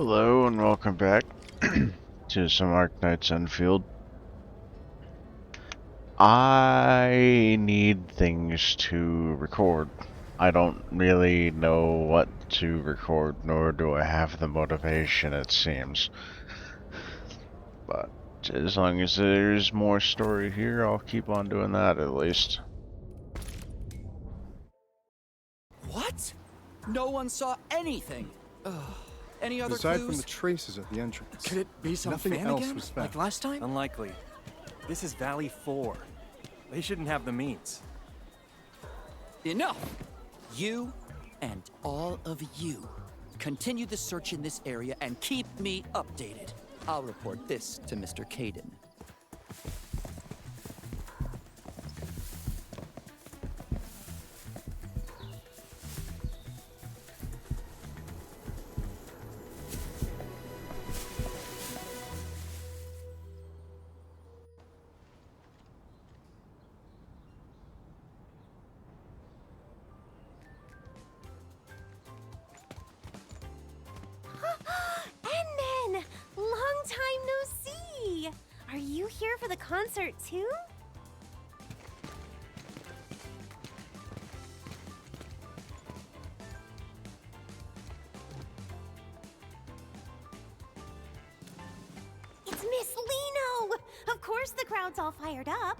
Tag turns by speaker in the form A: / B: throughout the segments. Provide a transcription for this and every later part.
A: Hello and welcome back to some Arknights Endfield. I need things to record. I don't really know what to record, nor do I have the motivation, it seems. But as long as there's more story here, I'll keep on doing that at least.
B: What? No one saw anything. Ugh. Any other
C: Aside
B: clues?
C: from the traces at the entrance.
B: Could it be some
C: Nothing
B: fan
C: else
B: again?
C: was found.
B: Like last time?
D: Unlikely. This is Valley 4. They shouldn't have the means.
B: Enough! You and all of you continue the search in this area and keep me updated. I'll report this to Mr. Caden.
E: Endman! Long time no see! Are you here for the concert too? It's Miss Liino! Of course the crowd's all fired up.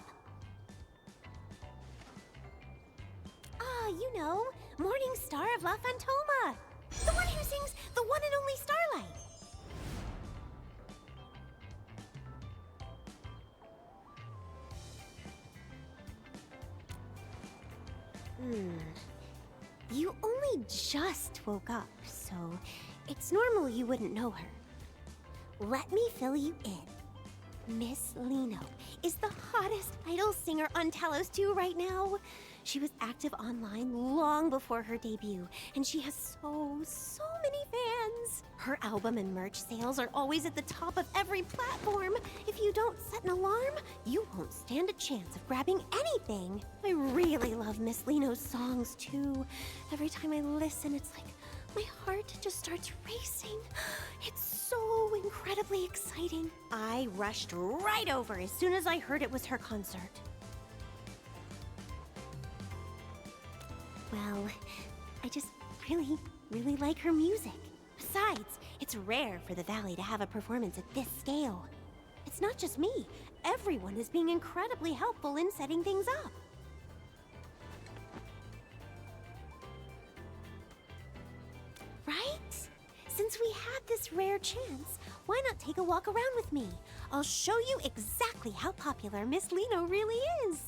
E: Ah, you know, Morning Star of La Fantoma. The one who sings the one and only Starlight. You only just woke up, so it's normal you wouldn't know her. Let me fill you in. Miss Liino is the hottest idol singer on Talos 2 right now. She was active online long before her debut, and she has so many fans. Her album and merch sales are always at the top of every platform. If you don't set an alarm, you won't stand a chance of grabbing anything. I really love Miss Liino's songs too. Every time I listen, it's like my heart just starts racing. It's so incredibly exciting. I rushed right over as soon as I heard it was her concert. Well, I just really like her music. Besides, it's rare for the Valley to have a performance at this scale. It's not just me. Everyone is being incredibly helpful in setting things up. Right? Since we had this rare chance, why not take a walk around with me? I'll show you exactly how popular Miss Liino really is.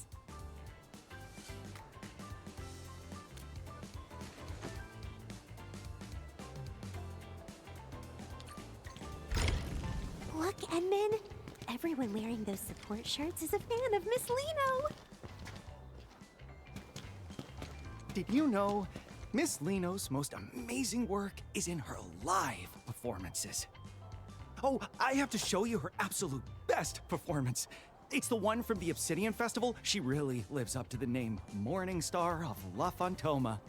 E: Look, Endman. Everyone wearing those support shirts is a fan of Miss Liino.
D: Did you know Miss Liino's most amazing work is in her live performances? Oh, I have to show you her absolute best performance. It's the one from the Obsidian Festival. She really lives up to the name Morning Star of La Fantoma.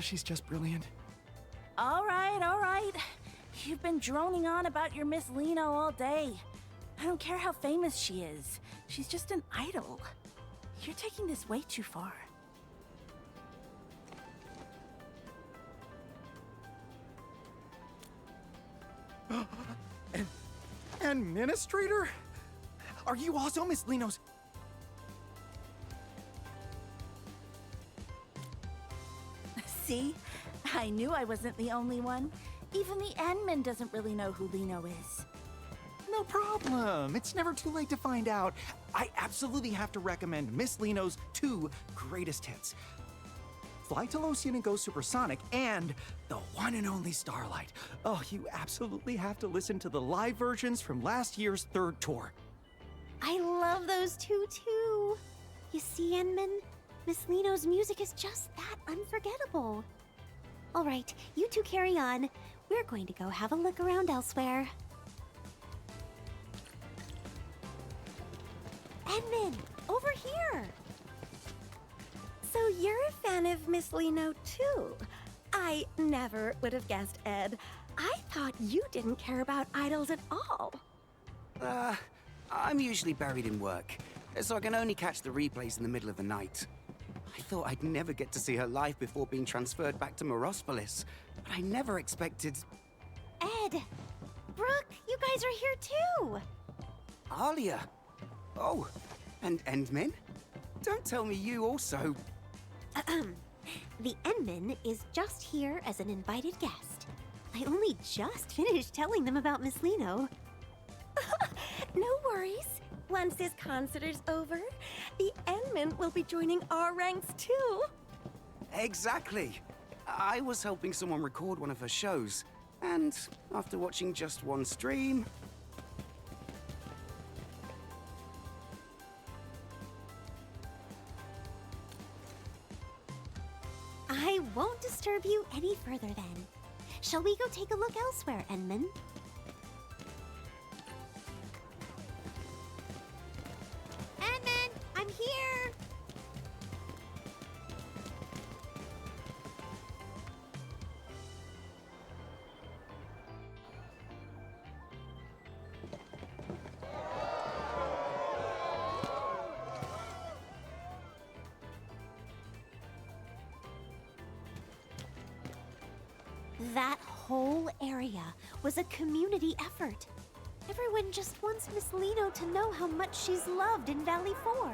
D: She's just brilliant.
F: All right. You've been droning on about your Miss Liino all day. I don't care how famous she is. She's just an idol. You're taking this way too far.
D: Administrator? Are you also Miss Liino's?
F: See? I knew I wasn't the only one. Even the Endman doesn't really know who Liino is.
D: No problem. It's never too late to find out. I absolutely have to recommend Miss Liino's 2 greatest hits. Fly to Lothian and Go Supersonic, and the one and only Starlight. Oh, you absolutely have to listen to the live versions from last year's 3rd tour.
E: I love those two too. You see, Endman? Miss Liino's music is just that unforgettable. All right, you two carry on. We're going to go have a look around elsewhere. Endman, over here. So you're a fan of Miss Liino too? I never would have guessed, Ed. I thought you didn't care about idols at all.
C: I'm usually buried in work, so I can only catch the replays in the middle of the night. I thought I'd never get to see her live before being transferred back to Morospolis, but I never expected...
E: Ed! Brooke, you guys are here too!
C: Alia! Oh, and Endmin? Don't tell me you also...
E: The Endman is just here as an invited guest. I only just finished telling them about Miss Liino. No worries. Once this concert is over, the Endman will be joining our ranks too.
C: Exactly. I was helping someone record one of her shows, and after watching just one stream...
E: I won't disturb you any further then. Shall we go take a look elsewhere, Endman? Endman, I'm here! That whole area was a community effort. Everyone just wants Miss Liino to know how much she's loved in Valley 4.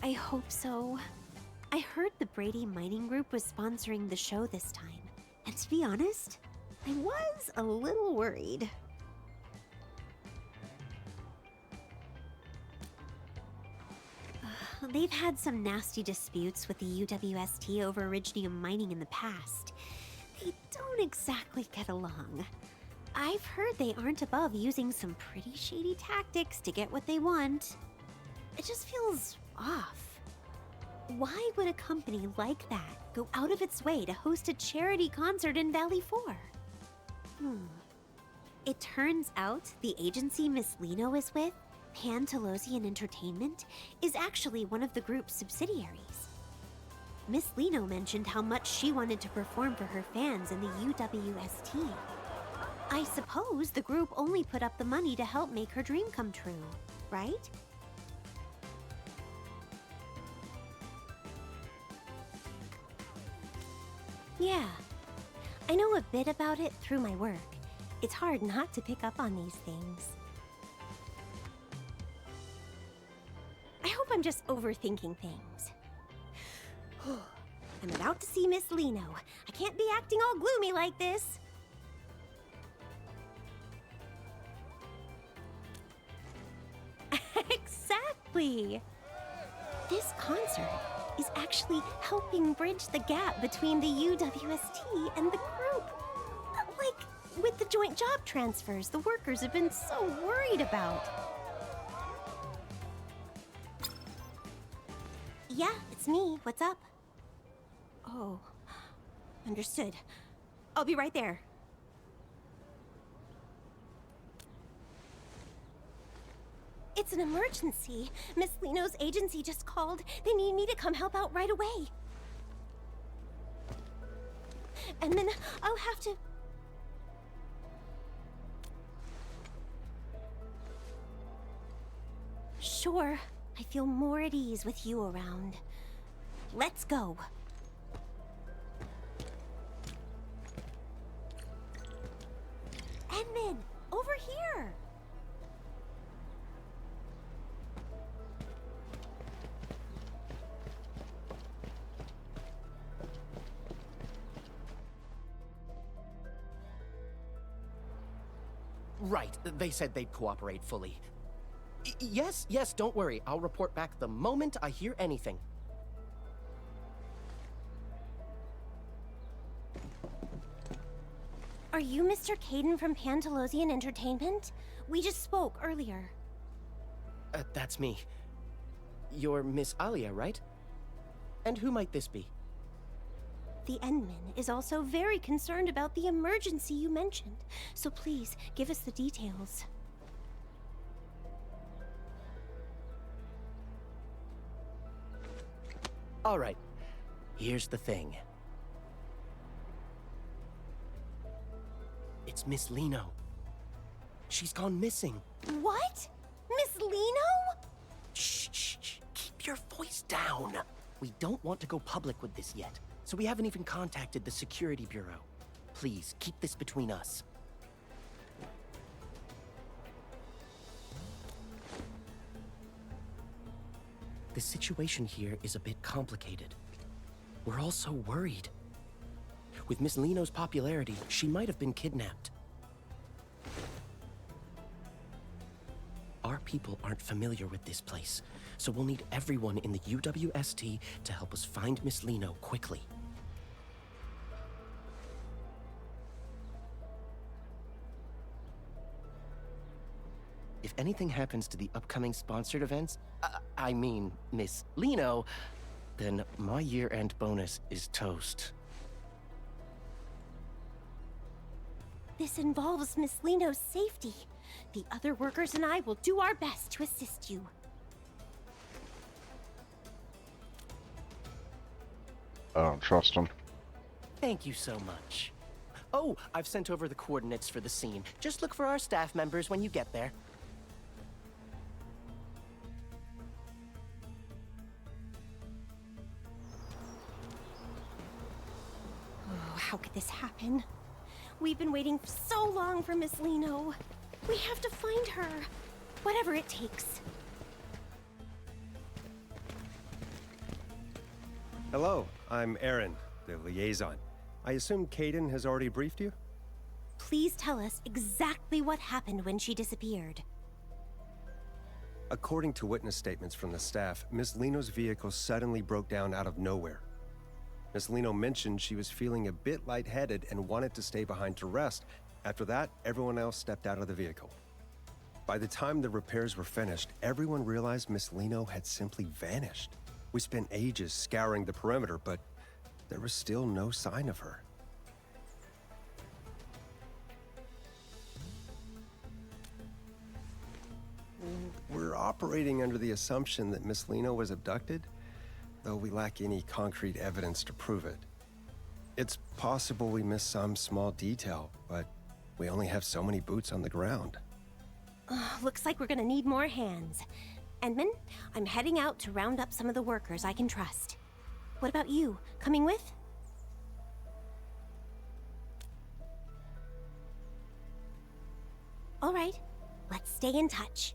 E: I hope so. I heard the Brady Mining Group was sponsoring the show this time. And to be honest, I was a little worried. They've had some nasty disputes with the UWST over Originium mining in the past. They don't exactly get along. I've heard they aren't above using some pretty shady tactics to get what they want. It just feels off. Why would a company like that go out of its way to host a charity concert in Valley 4? It turns out the agency Miss Liino is with, Pantelosian Entertainment, is actually one of the group's subsidiaries. Miss Liino mentioned how much she wanted to perform for her fans in the UWST. I suppose the group only put up the money to help make her dream come true, right? Yeah, I know a bit about it through my work. It's hard not to pick up on these things. I hope I'm just overthinking things. I'm about to see Miss Liino. I can't be acting all gloomy like this. Exactly! This concert is actually helping bridge the gap between the UWST and the group. Like, with the joint job transfers the workers have been so worried about. Yeah, it's me. What's up? Oh, understood. I'll be right there. It's an emergency. Miss Liino's agency just called. They need me to come help out right away. And then I'll have to... Sure, I feel more at ease with you around. Let's go. Endman, over here!
G: Right, they said they'd cooperate fully. Yes, don't worry. I'll report back the moment I hear anything.
E: Are you Mr. Caden from Pantelosian Entertainment? We just spoke earlier.
G: That's me. You're Miss Alia, right? And who might this be?
E: The Endman is also very concerned about the emergency you mentioned, so please give us the details.
G: All right. Here's the thing. It's Miss Liino. She's gone missing.
E: What? Miss Liino?
G: Shh, shh, shh. Keep your voice down. We don't want to go public with this yet, so we haven't even contacted the Security Bureau. Please, keep this between us. The situation here is a bit complicated. We're all so worried. With Miss Liino's popularity, she might have been kidnapped. Our people aren't familiar with this place, so we'll need everyone in the UWST to help us find Miss Liino quickly. If anything happens to the upcoming sponsored events, I mean Miss Liino, then my year-end bonus is toast.
E: This involves Miss Liino's safety. The other workers and I will do our best to assist you.
A: I don't trust him.
G: Thank you so much. Oh, I've sent over the coordinates for the scene. Just look for our staff members when you get there.
E: Oh, how could this happen? We've been waiting so long for Miss Liino. We have to find her, whatever it takes.
H: Hello, I'm Aaron, the liaison. I assume Kaden has already briefed you?
E: Please tell us exactly what happened when she disappeared.
H: According to witness statements from the staff, Miss Liino's vehicle suddenly broke down out of nowhere. Miss Liino mentioned she was feeling a bit lightheaded and wanted to stay behind to rest. After that, everyone else stepped out of the vehicle. By the time the repairs were finished, everyone realized Miss Liino had simply vanished. We spent ages scouring the perimeter, but there was still no sign of her. We're operating under the assumption that Miss Liino was abducted, though we lack any concrete evidence to prove it. It's possible we missed some small detail, but we only have so many boots on the ground.
E: Looks like we're gonna need more hands. Endman, I'm heading out to round up some of the workers I can trust. What about you? Coming with? All right, let's stay in touch.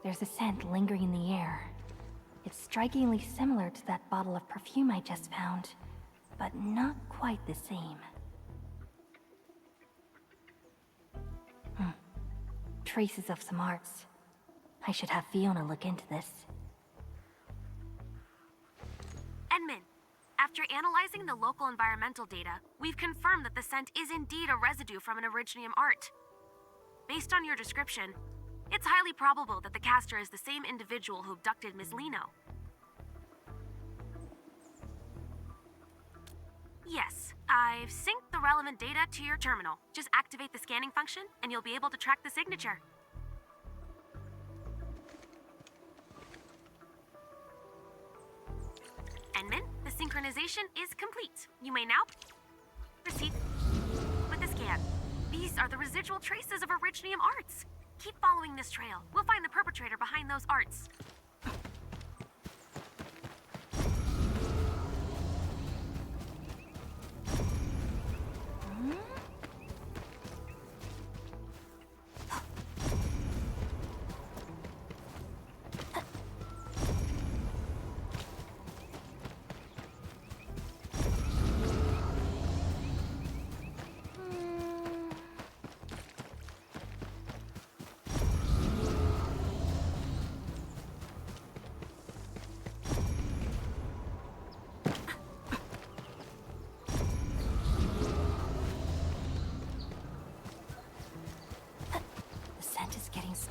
I: There's a scent lingering in the air. It's strikingly similar to that bottle of perfume I just found, but not quite the same. Traces of some arts. I should have Fiona look into this.
J: Edmund, after analyzing the local environmental data, we've confirmed that the scent is indeed a residue from an Originium art. Based on your description, it's highly probable that the caster is the same individual who abducted Miss Liino. Yes, I've synced the relevant data to your terminal. Just activate the scanning function, and you'll be able to track the signature. Enman, the synchronization is complete. You may now proceed with the scan. These are the residual traces of Originium arts. Keep following this trail. We'll find the perpetrator behind those arts.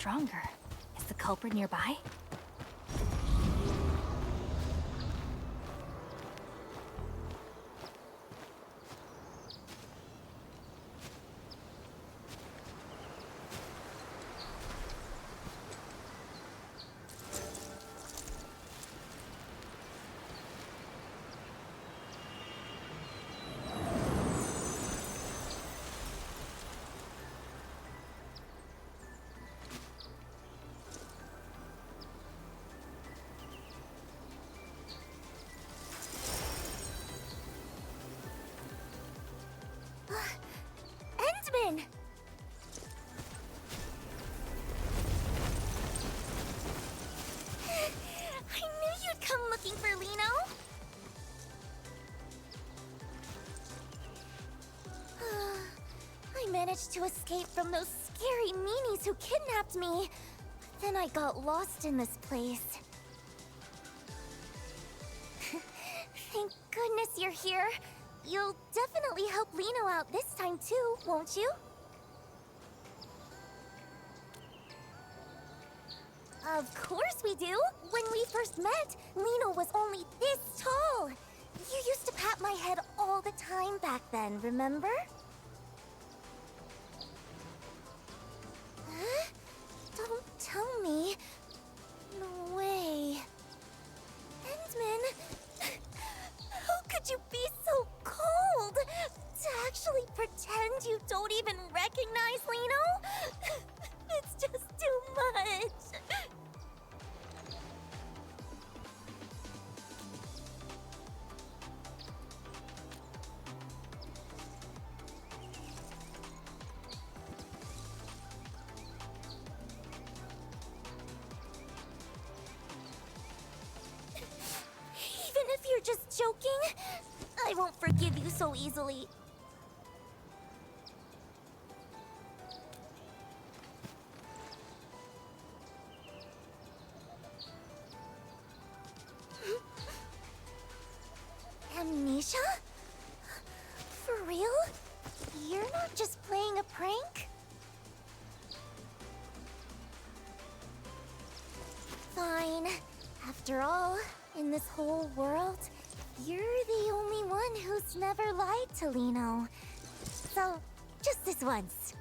I: stronger. Is the culprit nearby?
E: Endman! I knew you'd come looking for Liino! I managed to escape from those scary meanies who kidnapped me. Then I got lost in this place. Thank goodness you're here. You'll definitely help Liino out this time too, won't you? Of course we do! When we first met, Liino was only this tall. You used to pat my head all the time back then, remember? Huh? Don't tell me. No way. Endman, how could you be so cold? To actually pretend you don't even recognize Liino? It's just too much. Even if you're just joking, I won't forgive you so easily. Amnesia? For real? You're not just playing a prank? Fine. After all, in this whole world, you're the only one who's never lied to Liino. So, just this once.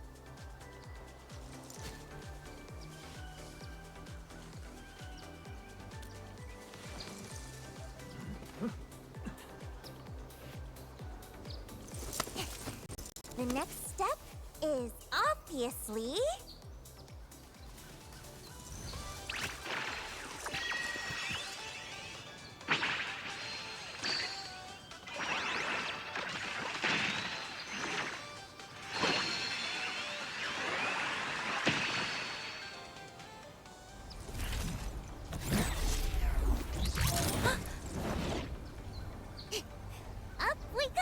E: The next step is obviously... Up we go!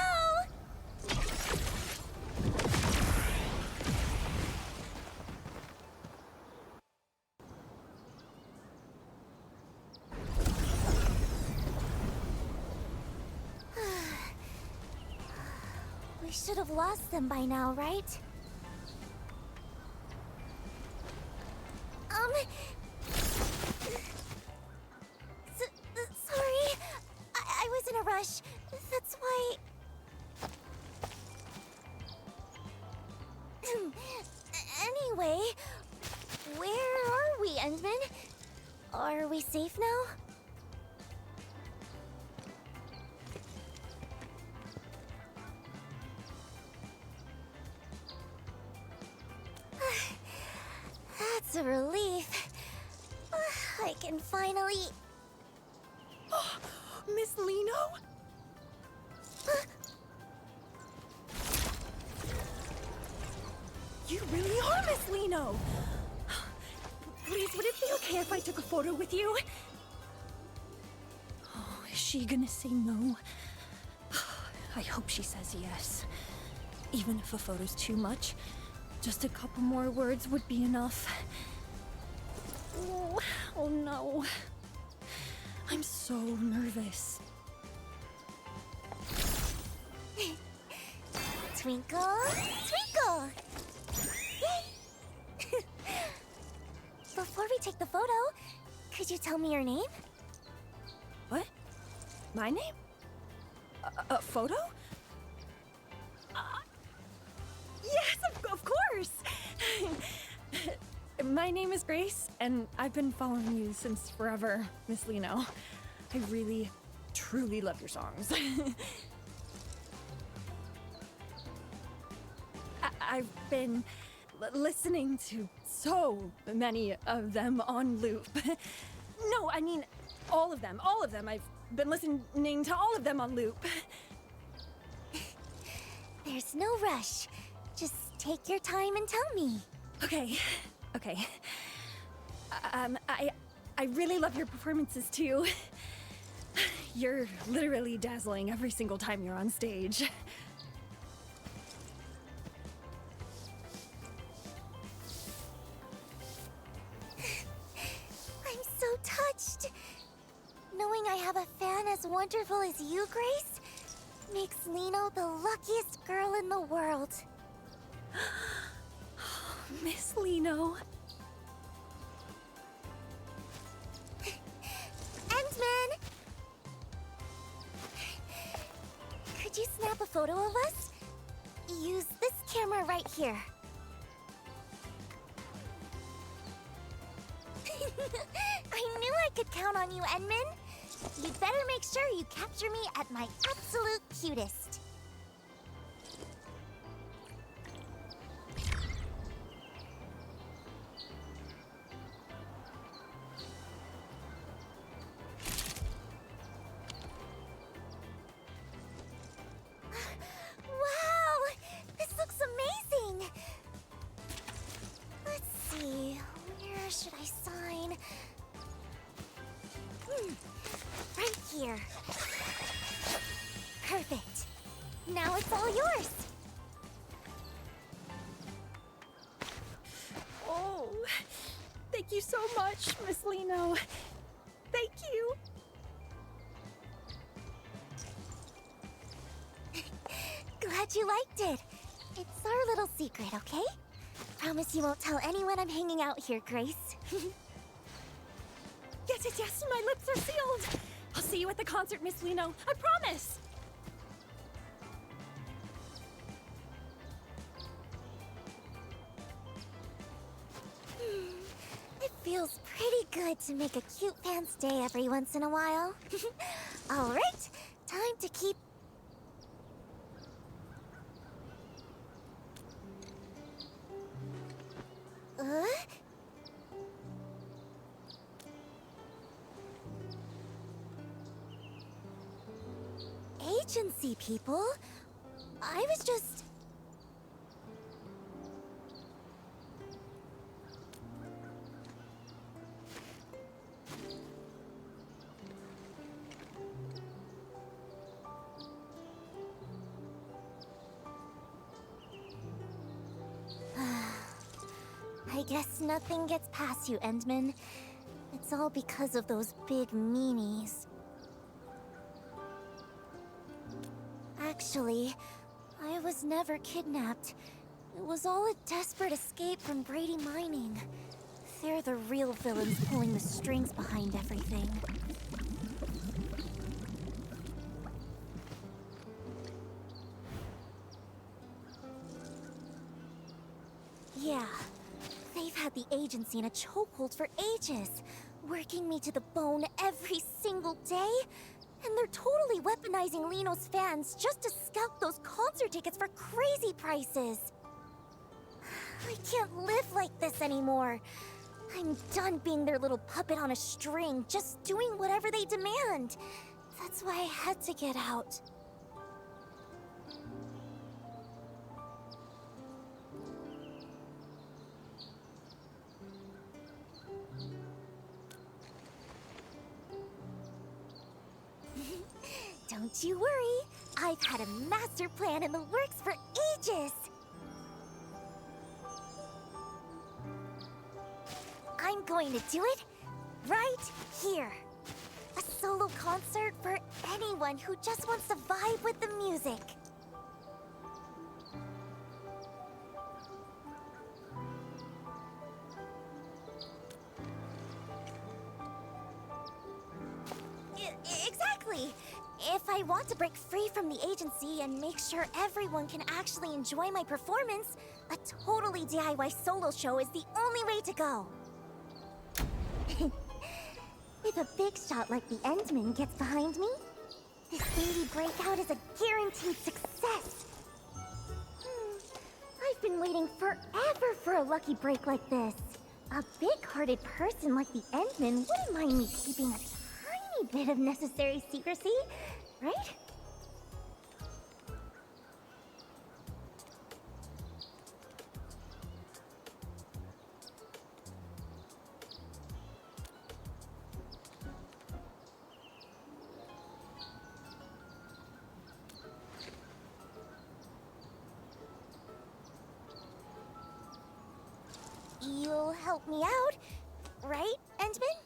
E: We should have lost them by now, right? Sorry. I was in a rush. That's why... Anyway, where are we, Endman? Are we safe now? That's a relief. I can finally...
F: Miss Liino? You really are Miss Liino! Please, would it be okay if I took a photo with you? Oh, is she gonna say no? I hope she says yes. Even if a photo's too much, just a couple more words would be enough. Oh no. I'm so nervous.
E: Twinkle, twinkle! Before we take the photo, could you tell me your name?
F: What? My name? A photo? Yes, of course! My name is Grace, and I've been following you since forever, Miss Liino. I really, truly love your songs. I've been listening to so many of them on loop. No, I mean, all of them. I've been listening to all of them on loop.
E: There's no rush. Just take your time and tell me.
F: Okay. I really love your performances too. You're literally dazzling every single time you're on stage.
E: I'm so touched. Knowing I have a fan as wonderful as you, Grace, makes Liino the luckiest girl in the world.
F: Miss Liino.
E: Endman! Could you snap a photo of us? Use this camera right here. I knew I could count on you, Endman. You'd better make sure you capture me at my absolute cutest. Wow! This looks amazing! Let's see, where should I sign? Right here. Perfect. Now it's all yours.
F: Oh, thank you so much, Miss Liino. Thank you.
E: Glad you liked it. It's our little secret, okay? Promise you won't tell anyone I'm hanging out here, Grace.
F: Yes, my lips are sealed. I'll see you at the concert, Miss Liino. I promise.
E: It feels pretty good to make a cute fan's day every once in a while. All right, time to keep... Agency people? I was just... I guess nothing gets past you, Endman. It's all because of those big meanies. Actually, I was never kidnapped. It was all a desperate escape from Brady Mining. They're the real villains pulling the strings behind everything. Yeah, they've had the agency in a chokehold for ages, working me to the bone every single day. And they're totally weaponizing Liino's fans just to scalp those concert tickets for crazy prices. I can't live like this anymore. I'm done being their little puppet on a string, just doing whatever they demand. That's why I had to get out. Don't you worry, I've had a master plan in the works for ages! I'm going to do it right here. A solo concert for anyone who just wants to vibe with the music. exactly. If I want to break free from the agency and make sure everyone can actually enjoy my performance, a totally DIY solo show is the only way to go. If a big shot like the Endman gets behind me, this indie breakout is a guaranteed success. I've been waiting forever for a lucky break like this. A big-hearted person like the Endman wouldn't mind me keeping a tiny bit of necessary secrecy, right? You'll help me out, right, Endman?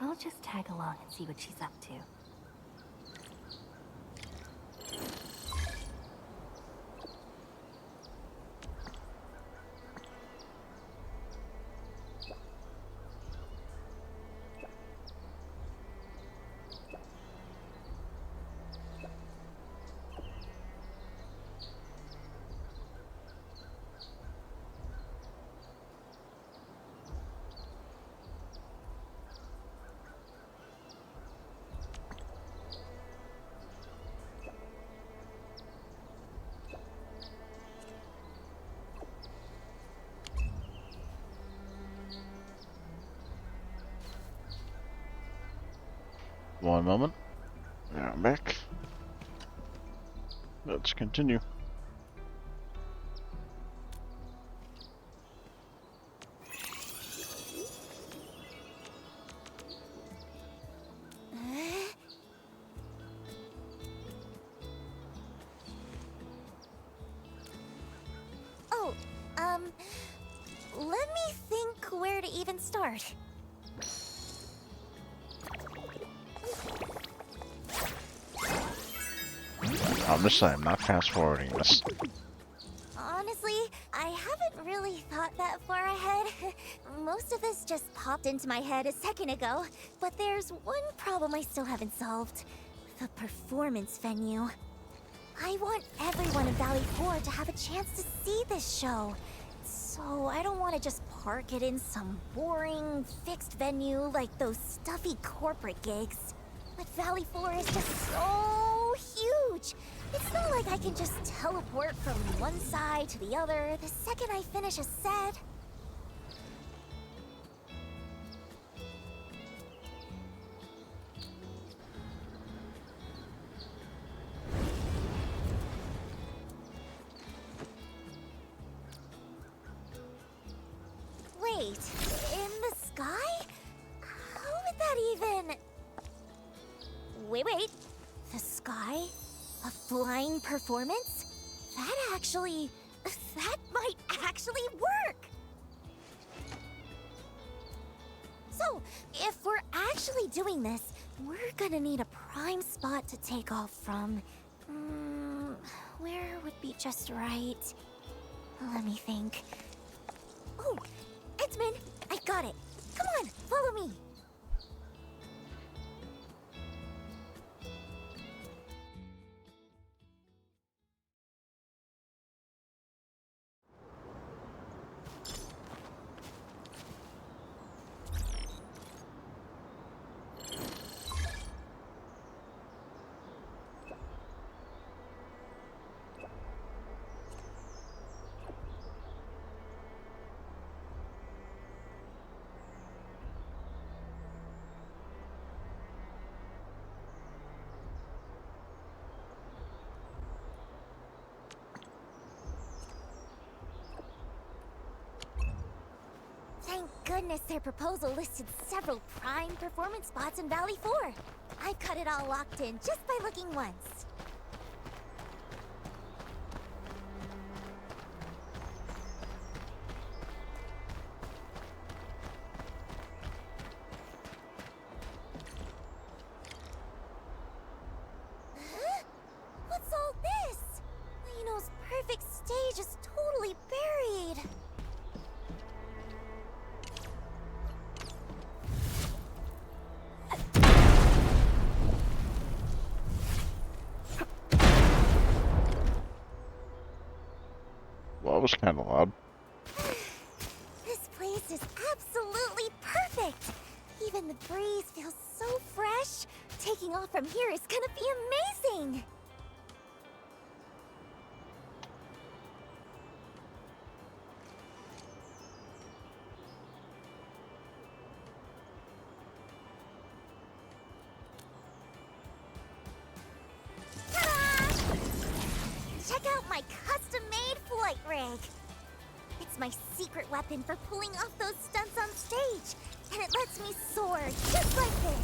I: I'll just tag along and see what she's up to.
A: One moment. Now I'm back. Let's continue.
E: Oh, let me think where to even start.
A: I'm just saying, I'm not fast forwarding this.
E: Honestly, I haven't really thought that far ahead. Most of this just popped into my head a second ago, but there's one problem I still haven't solved. The performance venue. I want everyone in Valley 4 to have a chance to see this show. So I don't want to just park it in some boring, fixed venue like those stuffy corporate gigs. But Valley 4 is just so huge. It's not like I can just teleport from one side to the other the second I finish a set. Wait, in the sky? How would that even... Wait. The sky? A flying performance? That might actually work! So, if we're actually doing this, we're gonna need a prime spot to take off from. Where would be just right? Let me think. Oh, Edmund, I got it. Come on, follow me. Thank goodness their proposal listed several prime performance spots in Valley 4. I've got it all locked in just by looking once. Huh? What's all this? Liino's perfect stage is totally buried.
A: was kind of loud.
E: This place is absolutely perfect! Even the breeze feels so fresh. Taking off from here is gonna be amazing! Ta-da! Check out my custom-made flight rig! It's my secret weapon for pulling off those stunts on stage, and it lets me soar just like this.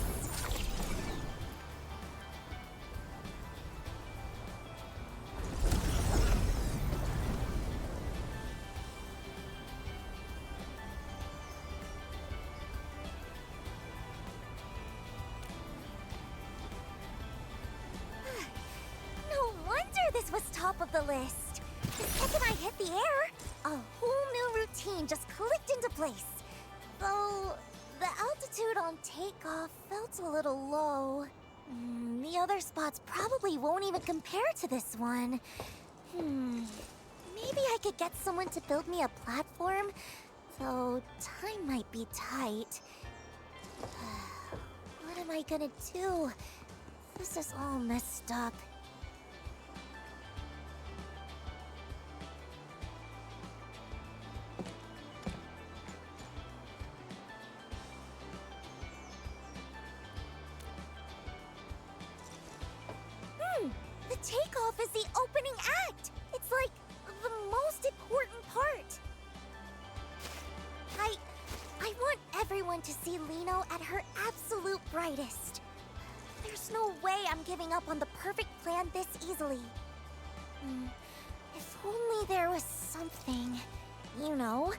E: No wonder this was top of the list. The second I hit the air, a whole new routine just clicked into place. Though, the altitude on takeoff felt a little low. The other spots probably won't even compare to this one. Maybe I could get someone to build me a platform, though time might be tight. What am I gonna do? This is all messed up. The takeoff is the opening act! It's like the most important part. I want everyone to see Liino at her absolute brightest. There's no way I'm giving up on the perfect plan this easily. If only there was something, you know,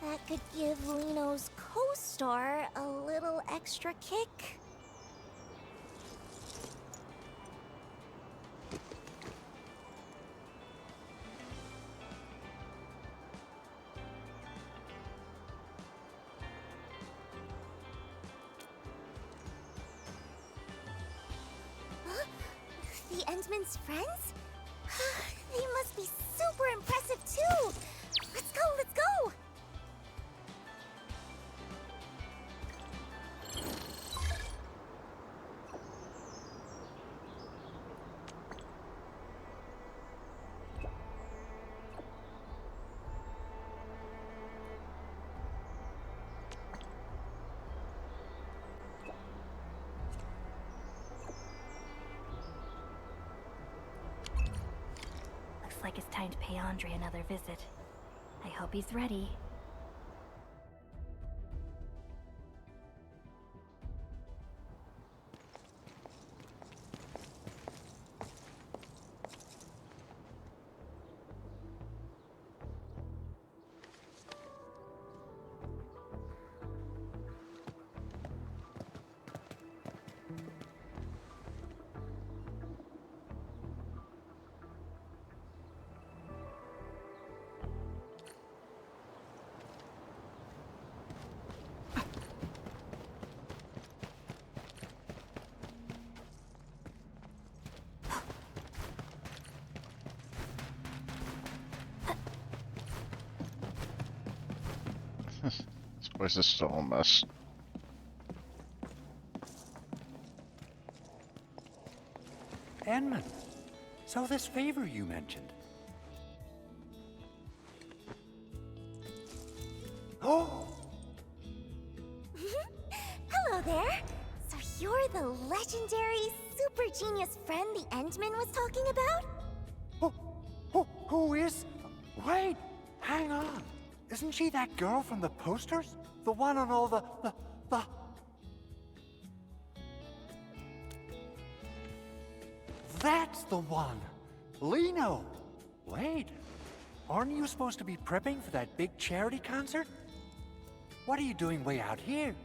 E: that could give Liino's co-star a little extra kick. The Endman's friends? They must be super impressive too! Let's go, let's go!
I: Looks like it's time to pay Andre another visit. I hope he's ready.
A: This place is still a mess.
K: Enman, so this favor you mentioned. Oh!
E: Hello there! So you're the legendary, super genius friend the Endman was talking about?
K: Who is? Wait, hang on. Isn't she that girl from the posters? The one on all the... That's the one! Liino! Wait, aren't you supposed to be prepping for that big charity concert? What are you doing way out here?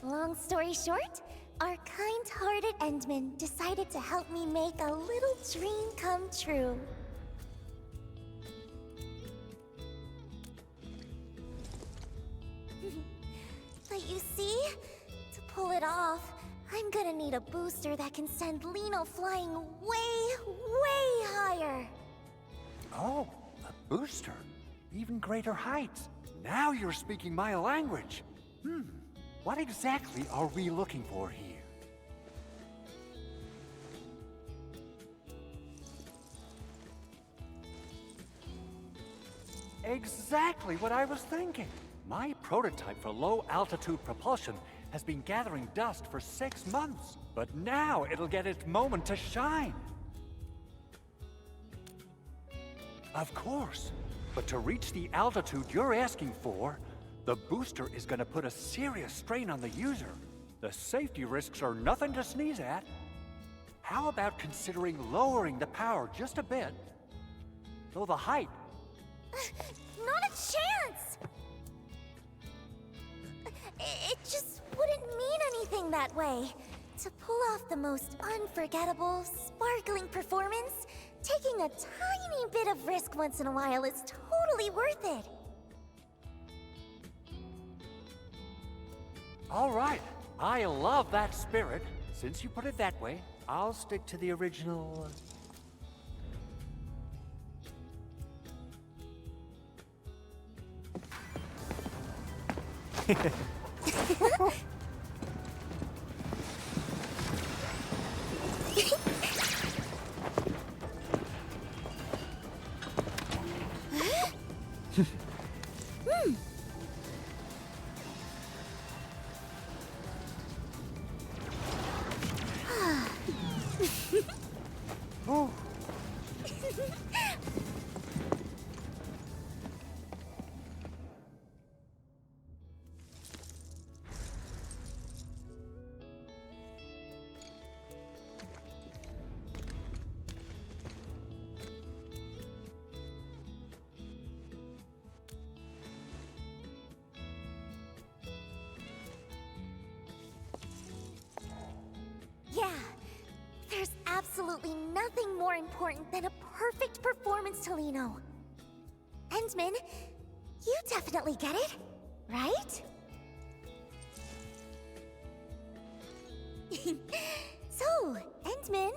E: Long story short, our kind-hearted Endman decided to help me make a little dream come true. But you see, to pull it off, I'm gonna need a booster that can send Liino flying way higher.
K: Oh, a booster. Even greater heights. Now you're speaking my language. What exactly are we looking for here? Exactly what I was thinking. My prototype for low-altitude propulsion has been gathering dust for 6 months, but now it'll get its moment to shine. Of course, but to reach the altitude you're asking for, the booster is going to put a serious strain on the user. The safety risks are nothing to sneeze at. How about considering lowering the power just a bit? Though the height...
E: Not a chance! It just wouldn't mean anything that way. To pull off the most unforgettable, sparkling performance, taking a tiny bit of risk once in a while is totally worth it.
K: All right, I love that spirit. Since you put it that way, I'll stick to the original... Oh.
E: Yeah, there's absolutely nothing more important than a perfect performance to Liino. Endman, you definitely get it, right? So, Endman,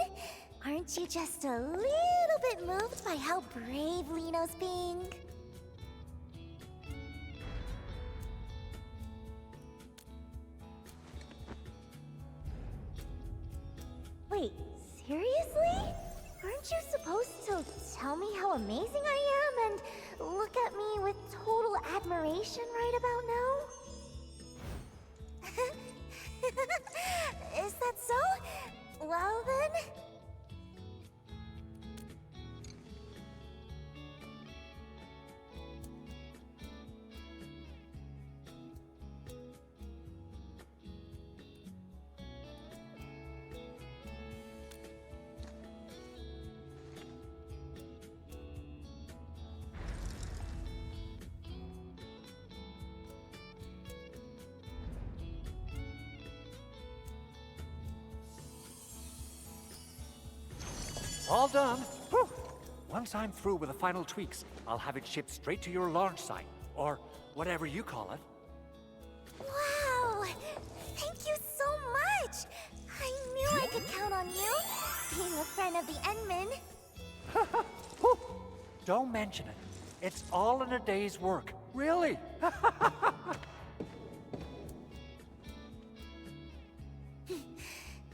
E: aren't you just a little bit moved by how brave Liino's being? Wait, seriously? Aren't you supposed to tell me how amazing I am and look at me with total admiration right about now? Is that so? Well then...
K: All done. Whew. Once I'm through with the final tweaks, I'll have it shipped straight to your launch site, or whatever you call it.
E: Wow! Thank you so much! I knew I could count on you, being a friend of the Endman.
K: Whew. Don't mention it. It's all in a day's work. Really?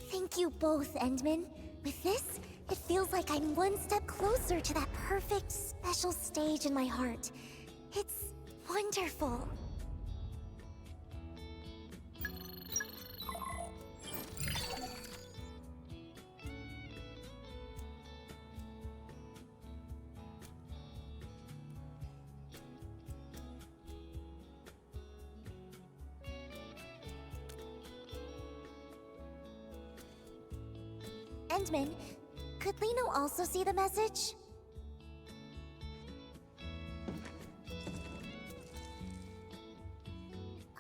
E: Thank you both, Endman. With this, it feels like I'm one step closer to that perfect, special stage in my heart. It's wonderful. Endman, could Liino also see the message?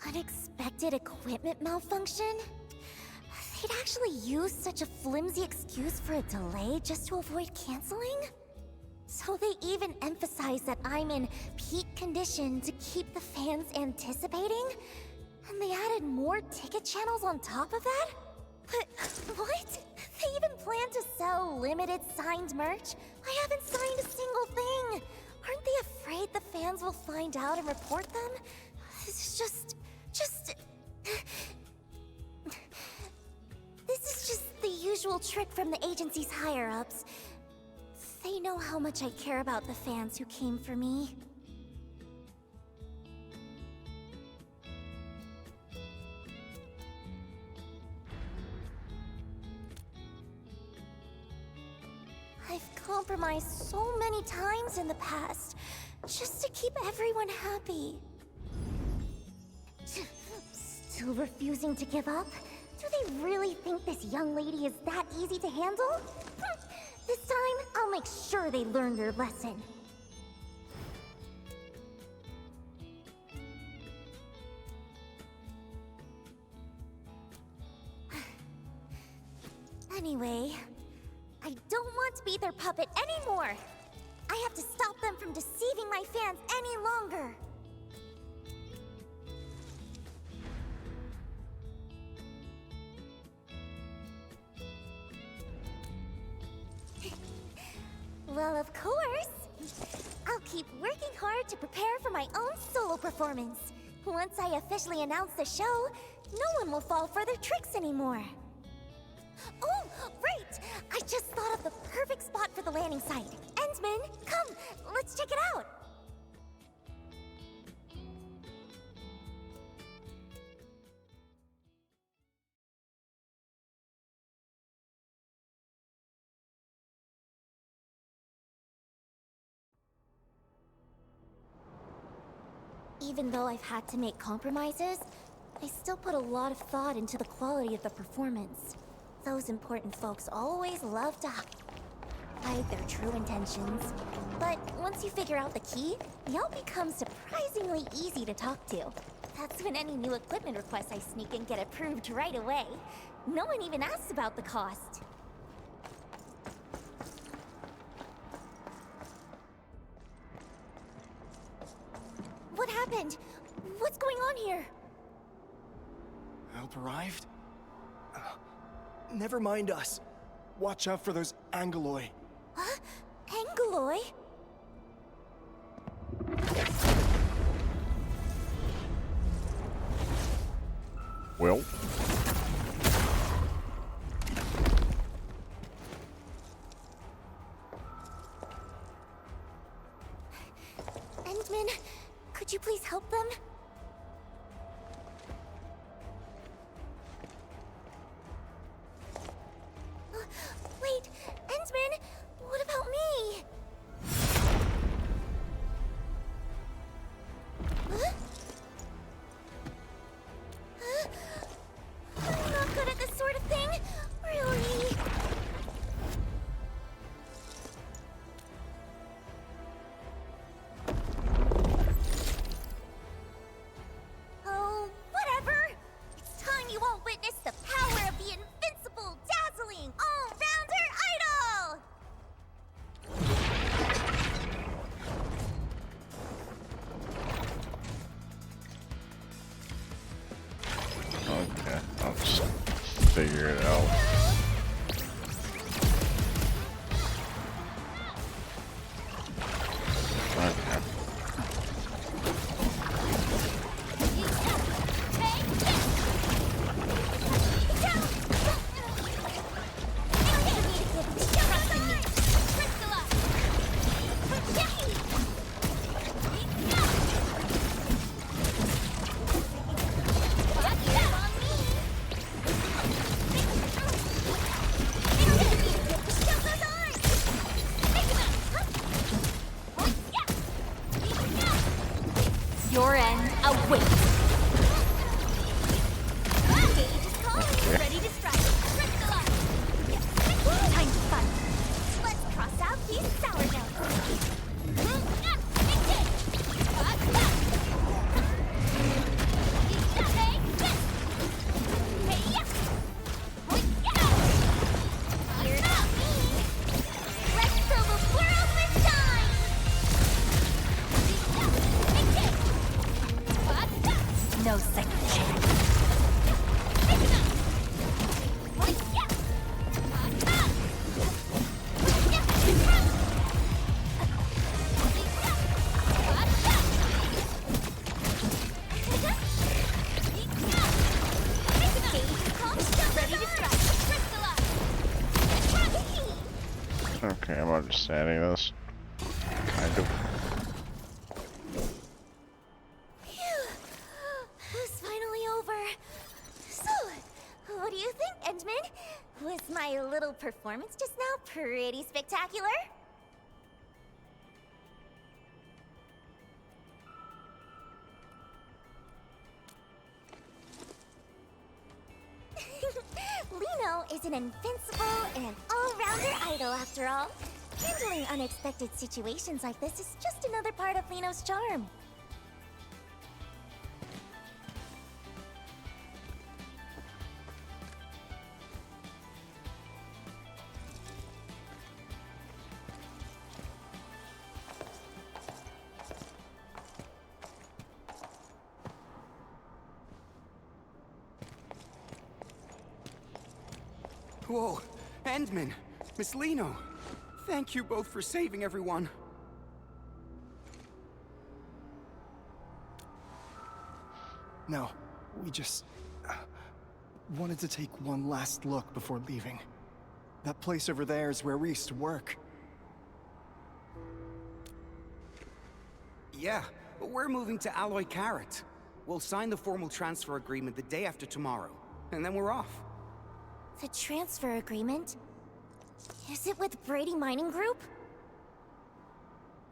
E: Unexpected equipment malfunction? They'd actually use such a flimsy excuse for a delay just to avoid canceling? So they even emphasize that I'm in peak condition to keep the fans anticipating? And they added more ticket channels on top of that? But what? They even plan to sell limited signed merch? I haven't signed a single thing. Aren't they afraid the fans will find out and report them? It's just... This is just the usual trick from the agency's higher-ups. They know how much I care about the fans who came for me. I've compromised so many times in the past, just to keep everyone happy. Still refusing to give up? Do they really think this young lady is that easy to handle? This time, I'll make sure they learn their lesson. Anyway, I don't want to be their puppet anymore. I have to stop them from deceiving my fans any longer. Well, of course. I'll keep working hard to prepare for my own solo performance. Once I officially announce the show, no one will fall for their tricks anymore. Oh, right! I just thought of the perfect spot for the landing site. Endman, come, let's check it out. Even though I've had to make compromises, I still put a lot of thought into the quality of the performance. Those important folks always love to hide their true intentions. But once you figure out the key, y'all become surprisingly easy to talk to. That's when any new equipment requests I sneak in get approved right away. No one even asks about the cost. What happened? What's going on here?
D: Help arrived? Never mind us. Watch out for those Angeloi.
E: Huh? Angeloi?
A: Well.
E: Endman, could you please help them? Wait, Endman, what about me? Huh? Huh? I'm not good at this sort of thing, really. Oh, whatever. It's time you all witness the power of the invincible, dazzling, all-rounder idol!
A: Okay, I'll just figure it out. Okay.
I: Your end awaits.
E: Gage is calling, ready to strike. Time to fight. Let's cross out these sour notes. Let's fill the world with shine!
A: Okay, I'm understanding this. Kind of.
E: Phew. It's finally over. So, what do you think, Endman? Was my little performance just now pretty spectacular? Liino is an invincible and all-rounder idol, after all. Handling unexpected situations like this is just another part of Liino's charm.
C: Whoa, Endman, Miss Liino. Thank you both for saving everyone.
D: No, we just wanted to take one last look before leaving. That place over there is where we used to work.
C: Yeah, but we're moving to Alloy Carrot. We'll sign the formal transfer agreement the day after tomorrow, and then we're off.
E: The transfer agreement? Is it with Brady Mining Group?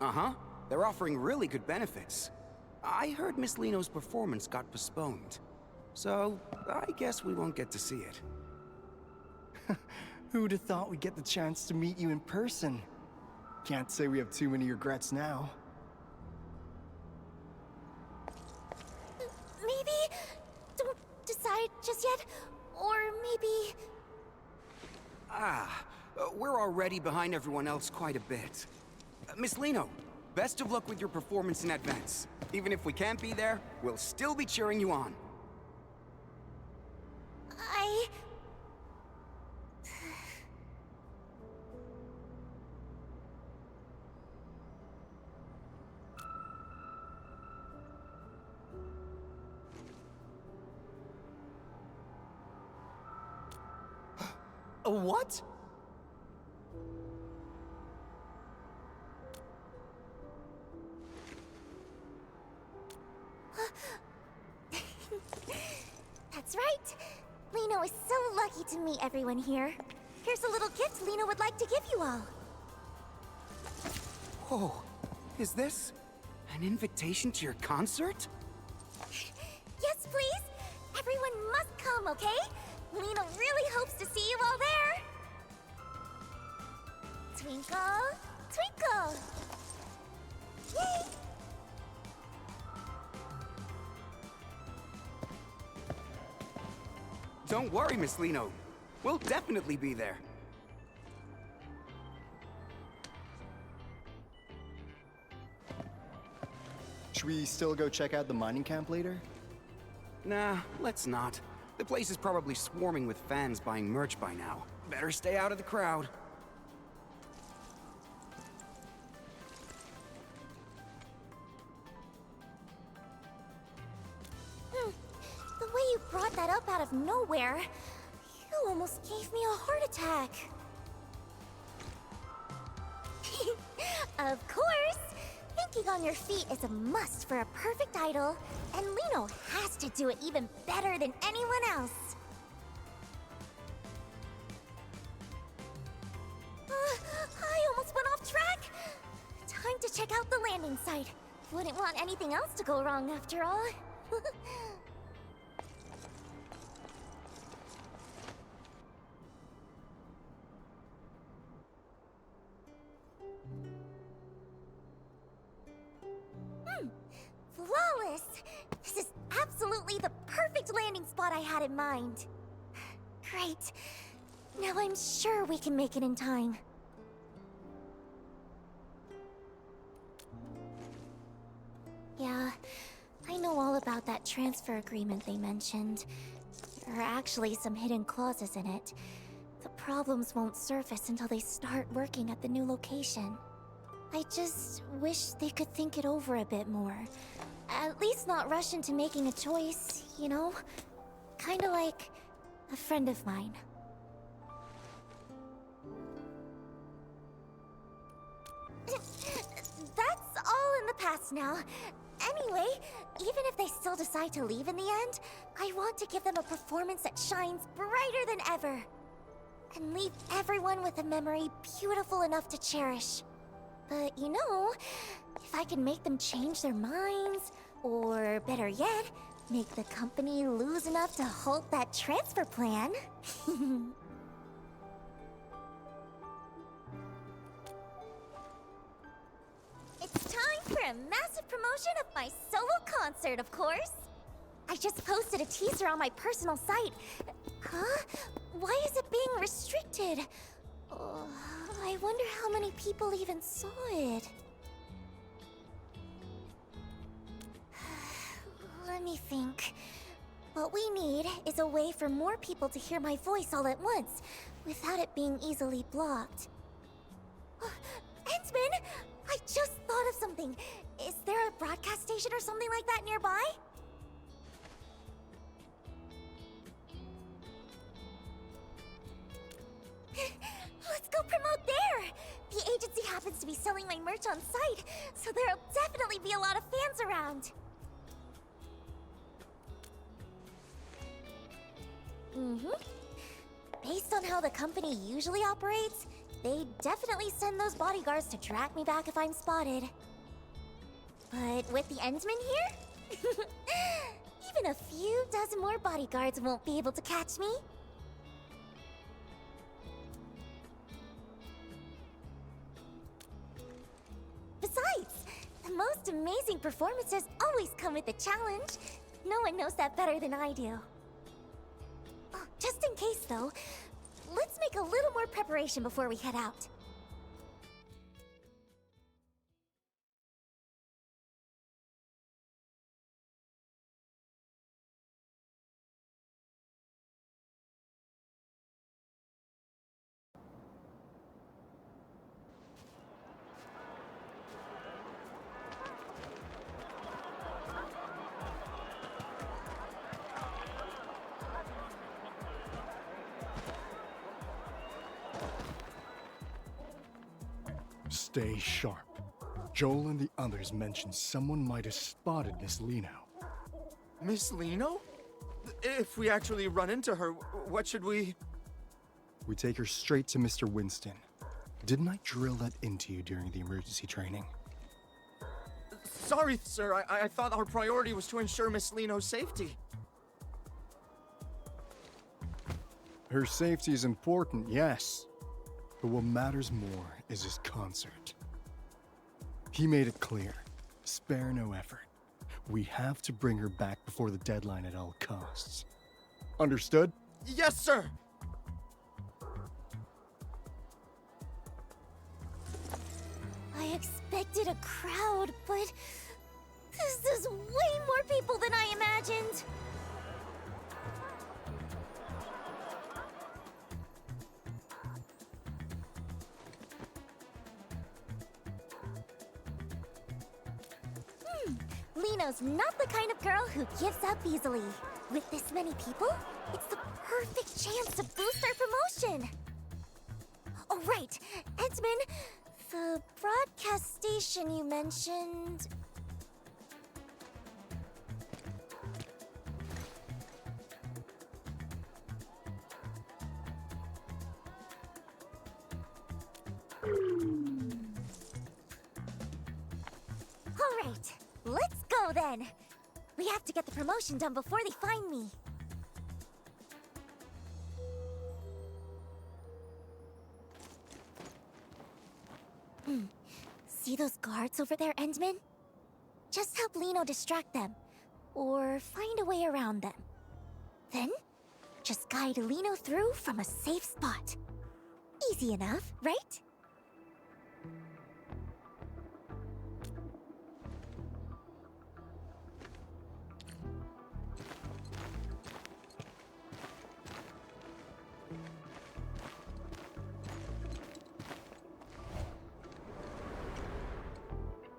C: Uh-huh. They're offering really good benefits. I heard Miss Liino's performance got postponed. So, I guess we won't get to see it.
D: Who'd have thought we'd get the chance to meet you in person? Can't say we have too many regrets now.
E: Maybe... don't decide just yet. Or maybe...
C: We're already behind everyone else quite a bit. Miss Liino, best of luck with your performance in advance. Even if we can't be there, we'll still be cheering you on.
D: What?
E: That's right. Liino is so lucky to meet everyone here. Here's a little gift Liino would like to give you all.
C: Whoa, is this an invitation to your concert?
E: Yes, please. Everyone must come, okay? Liino really hopes to see you all there. Twinkle, twinkle. Yay!
C: Don't worry, Miss Liino. We'll definitely be there.
D: Should we still go check out the mining camp later?
C: Nah, let's not. The place is probably swarming with fans buying merch by now. Better stay out of the crowd.
E: The way you brought that up out of nowhere, you almost gave me a heart attack. Of course! Thinking on your feet is a must for a perfect idol, and Liino has to do it even better than anyone else. I almost went off track! Time to check out the landing site. Wouldn't want anything else to go wrong after all. Flawless! This is absolutely the perfect landing spot I had in mind. Great. Now I'm sure we can make it in time. Yeah, I know all about that transfer agreement they mentioned. There are actually some hidden clauses in it. The problems won't surface until they start working at the new location. I just wish they could think it over a bit more. At least not rush into making a choice, you know? Kinda like a friend of mine. That's all in the past now. Anyway, even if they still decide to leave in the end, I want to give them a performance that shines brighter than ever. And leave everyone with a memory beautiful enough to cherish. But you know, if I can make them change their minds, or better yet, make the company lose enough to halt that transfer plan. It's time for a massive promotion of my solo concert, of course. I just posted a teaser on my personal site. Huh? Why is it being restricted? I wonder how many people even saw it. Let me think. What we need is a way for more people to hear my voice all at once, without it being easily blocked. Endman! I just thought of something. Is there a broadcast station or something like that nearby? Let's go promote there! The agency happens to be selling my merch on site, so there'll definitely be a lot of fans around. Based on how the company usually operates, they definitely send those bodyguards to track me back if I'm spotted. But with the Endman here? Even a few dozen more bodyguards won't be able to catch me. Besides, the most amazing performances always come with a challenge. No one knows that better than I do. Oh, just in case, though, let's make a little more preparation before we head out.
L: Stay sharp. Joel and the others mentioned someone might have spotted Miss Liino.
D: Miss Liino? If we actually run into her, what should we...
L: We take her straight to Mr. Winston. Didn't I drill that into you during the emergency training?
D: Sorry, sir. I thought our priority was to ensure Miss Liino's safety.
L: Her safety is important, yes. But what matters more is his concert. He made it clear. Spare no effort. We have to bring her back before the deadline at all costs. Understood?
D: Yes, sir!
E: I expected a crowd, but this is way more people than I imagined. Liino's not the kind of girl who gives up easily. With this many people, it's the perfect chance to boost our promotion. Oh, right. Endman, the broadcast station you mentioned... All right, let's go then. We have to get the promotion done before they find me. See those guards over there, Endman? Just help Liino distract them, or find a way around them. Then, just guide Liino through from a safe spot. Easy enough, right?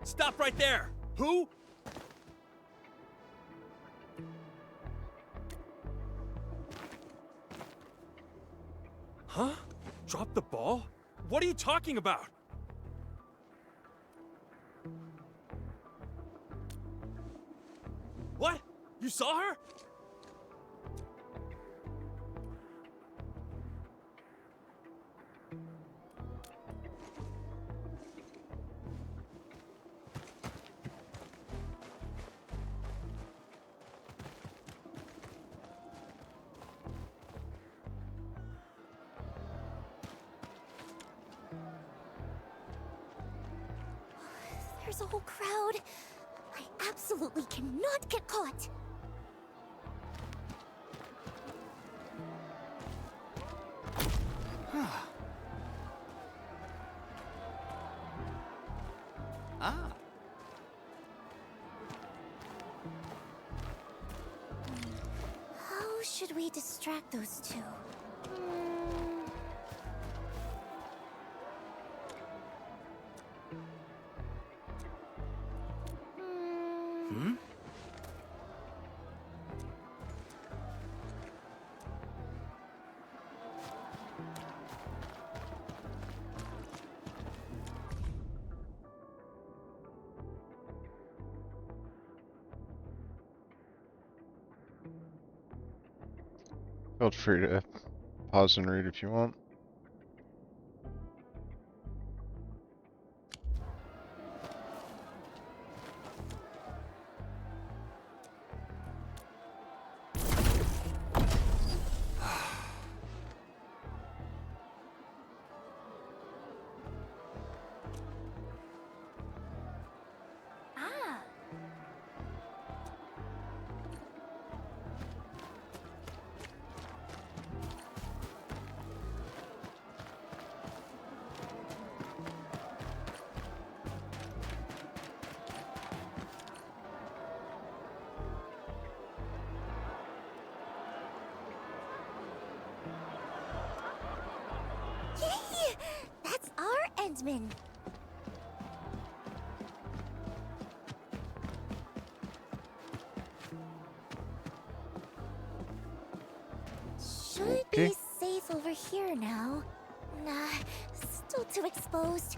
M: Stop right there! Who? Huh? Drop the ball? What are you talking about? You saw her?
E: There's a whole crowd. I absolutely cannot get caught.
C: Ah.
E: How should we distract those two?
C: Hmm?
A: Feel free to pause and read if you want.
E: Ah. Yay! That's our Endman. Should
A: Okay.
E: be safe over here now. Nah, still too exposed.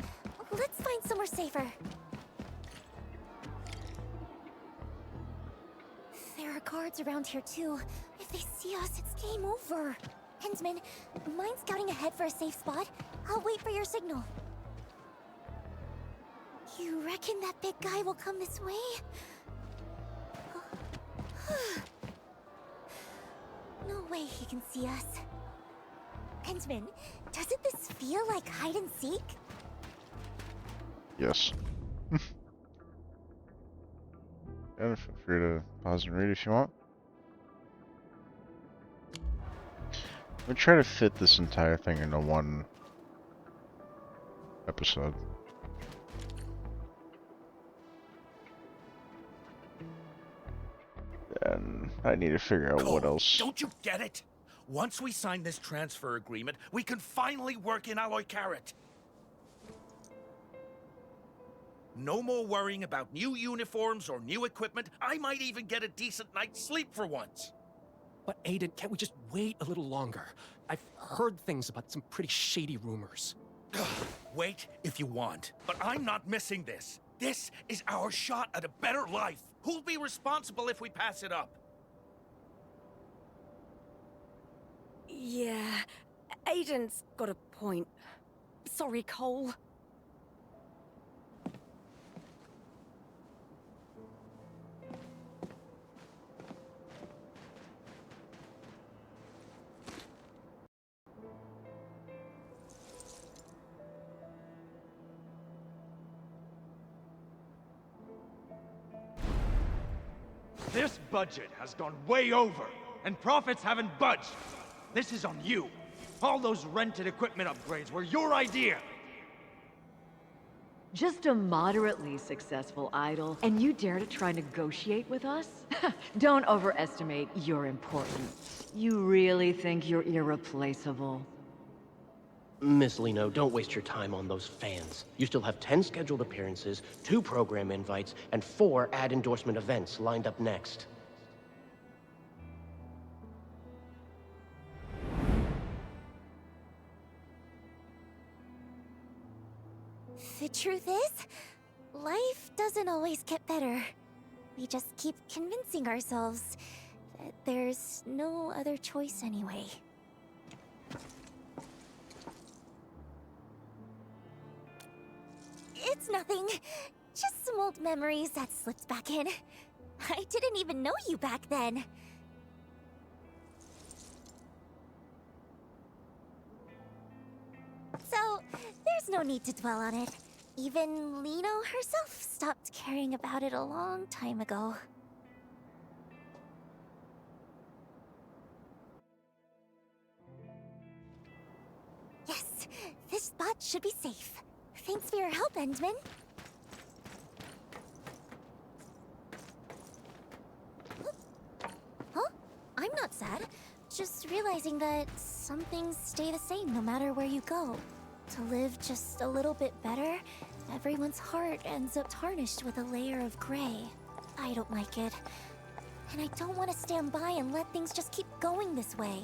E: Let's find somewhere safer. There are guards around here too. If they see us, it's game over. Hensman, mind scouting ahead for a safe spot? I'll wait for your signal. You reckon that big guy will come this way? No way he can see us. Hensman, doesn't this feel like hide and seek?
A: Yes. And feel free to pause and read if you want. I'm gonna try to fit this entire thing into one episode. And I need to figure out what else.
M: Don't you get it? Once we sign this transfer agreement, we can finally work in Alloy Carrot. No more worrying about new uniforms or new equipment. I might even get a decent night's sleep for once.
N: But Aiden, can't we just wait a little longer? I've heard things about some pretty shady rumors.
M: Wait if you want, but I'm not missing this. This is our shot at a better life. Who'll be responsible if we pass it up?
O: Yeah, Aiden's got a point. Sorry, Cole.
P: This budget has gone way over, and profits haven't budged. This is on you. All those rented equipment upgrades were your idea.
Q: Just a moderately successful idol, and you dare to try negotiate with us? Don't overestimate your importance. You really think you're irreplaceable?
G: Miss Liino, don't waste your time on those fans. You still have 10 scheduled appearances, 2 program invites, and 4 ad endorsement events lined up next.
E: The truth is, life doesn't always get better. We just keep convincing ourselves that there's no other choice anyway. It's nothing. Just some old memories that slipped back in. I didn't even know you back then. So, there's no need to dwell on it. Even Liino herself stopped caring about it a long time ago. Yes, this spot should be safe. Thanks for your help, Endman. Huh? I'm not sad. Just realizing that some things stay the same no matter where you go. To live just a little bit better, everyone's heart ends up tarnished with a layer of gray. I don't like it. And I don't want to stand by and let things just keep going this way.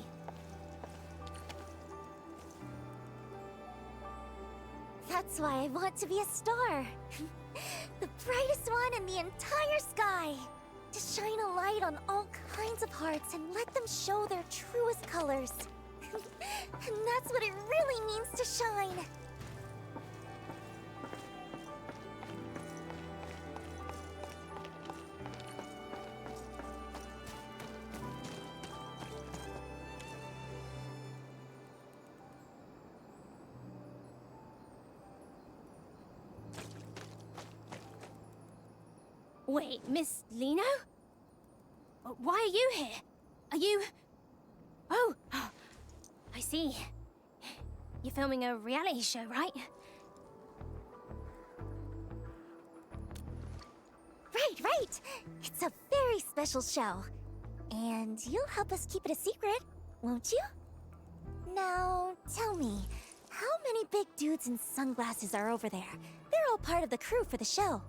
E: That's why I want to be a star. The brightest one in the entire sky. To shine a light on all kinds of hearts and let them show their truest colors. And that's what it really means to shine.
R: Wait, Miss Liino? Why are you here? Are you... Oh, I see. You're filming a reality show, right?
E: Right. It's a very special show. And you'll help us keep it a secret, won't you? Now, tell me, how many big dudes in sunglasses are over there? They're all part of the crew for the show.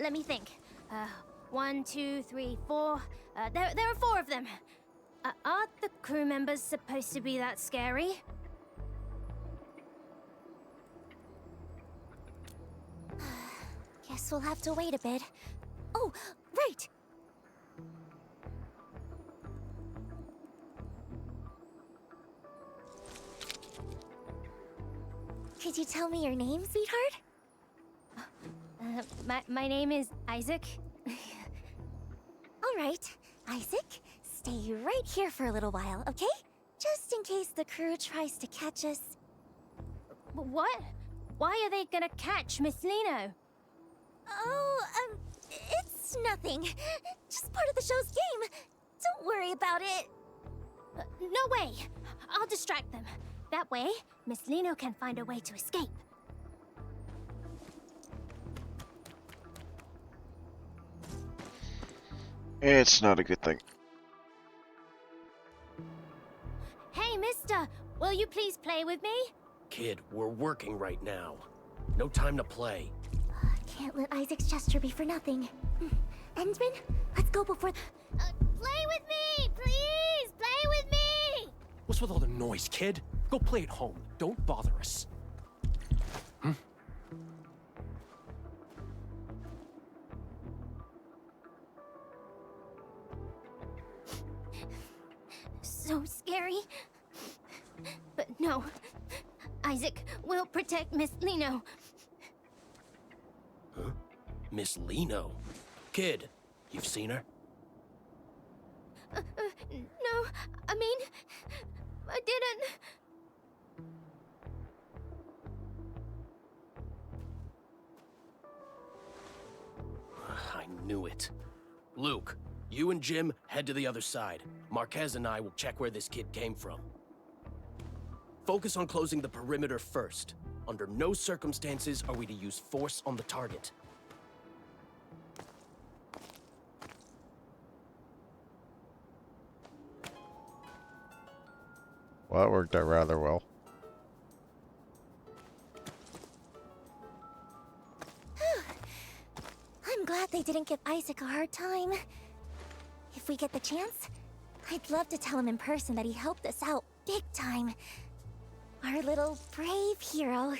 R: Let me think. 1, 2, 3, 4. There are 4 of them. Aren't the crew members supposed to be that scary?
E: Guess we'll have to wait a bit. Oh, right! Could you tell me your name, sweetheart?
R: My name is Isaac.
E: All right, Isaac, stay right here for a little while, okay? Just in case the crew tries to catch us.
R: What? Why are they gonna catch Miss Liino?
E: Oh, it's nothing. Just part of the show's game. Don't worry about it.
R: No way! I'll distract them. That way, Miss Liino can find a way to escape.
A: It's not a good thing.
R: Hey, mister! Will you please play with me?
G: Kid, we're working right now. No time to play.
E: Can't let Isaac's gesture be for nothing. Endman, let's go before
R: Play with me! Please! Play with me!
N: What's with all the noise, kid? Go play at home. Don't bother us.
R: So scary. But no. Isaac will protect Miss Liino.
G: Huh? Miss Liino? Kid, you've seen her?
R: No, I mean, I didn't.
G: I knew it. Luke, you and Jim head to the other side. Marquez and I will check where this kid came from. Focus on closing the perimeter first. Under no circumstances are we to use force on the target.
A: Well, that worked out rather well.
E: I'm glad they didn't give Isaac a hard time. If we get the chance, I'd love to tell him in person that he helped us out big time. Our little brave hero.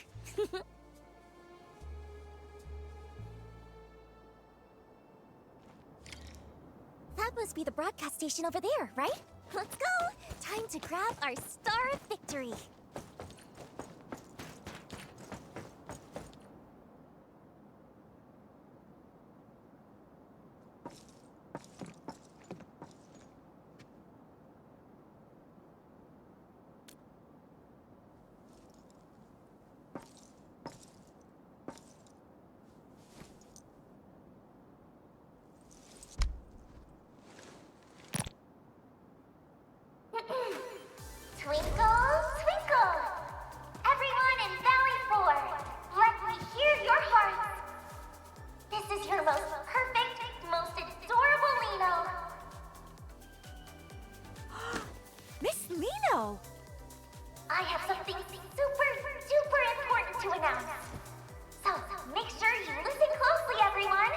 R: That must be the broadcast station over there, right? Let's go! Time to grab our Star of Victory.
E: Twinkle, twinkle! Everyone in Valley 4, let me hear your hearts! This is your most perfect, most adorable Liino!
R: Miss Liino!
E: I have something super, duper important to announce. So, make sure you listen closely, everyone!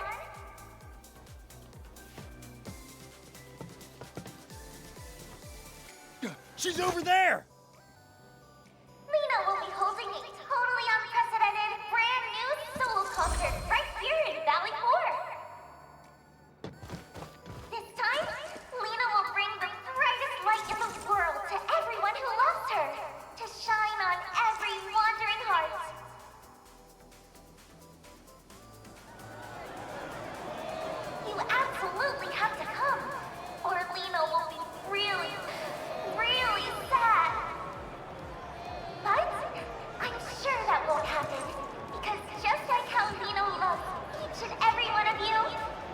P: She's over there!
E: Liino will be holding a totally unprecedented, brand new solo concert right here in Valley 4. This time, Liino will bring the brightest light in the world to everyone who loves her, to shine on every wandering heart. You absolutely have to come, or Liino will be really sad. But I'm sure that won't happen, because just like how Liino loves each and every one of you,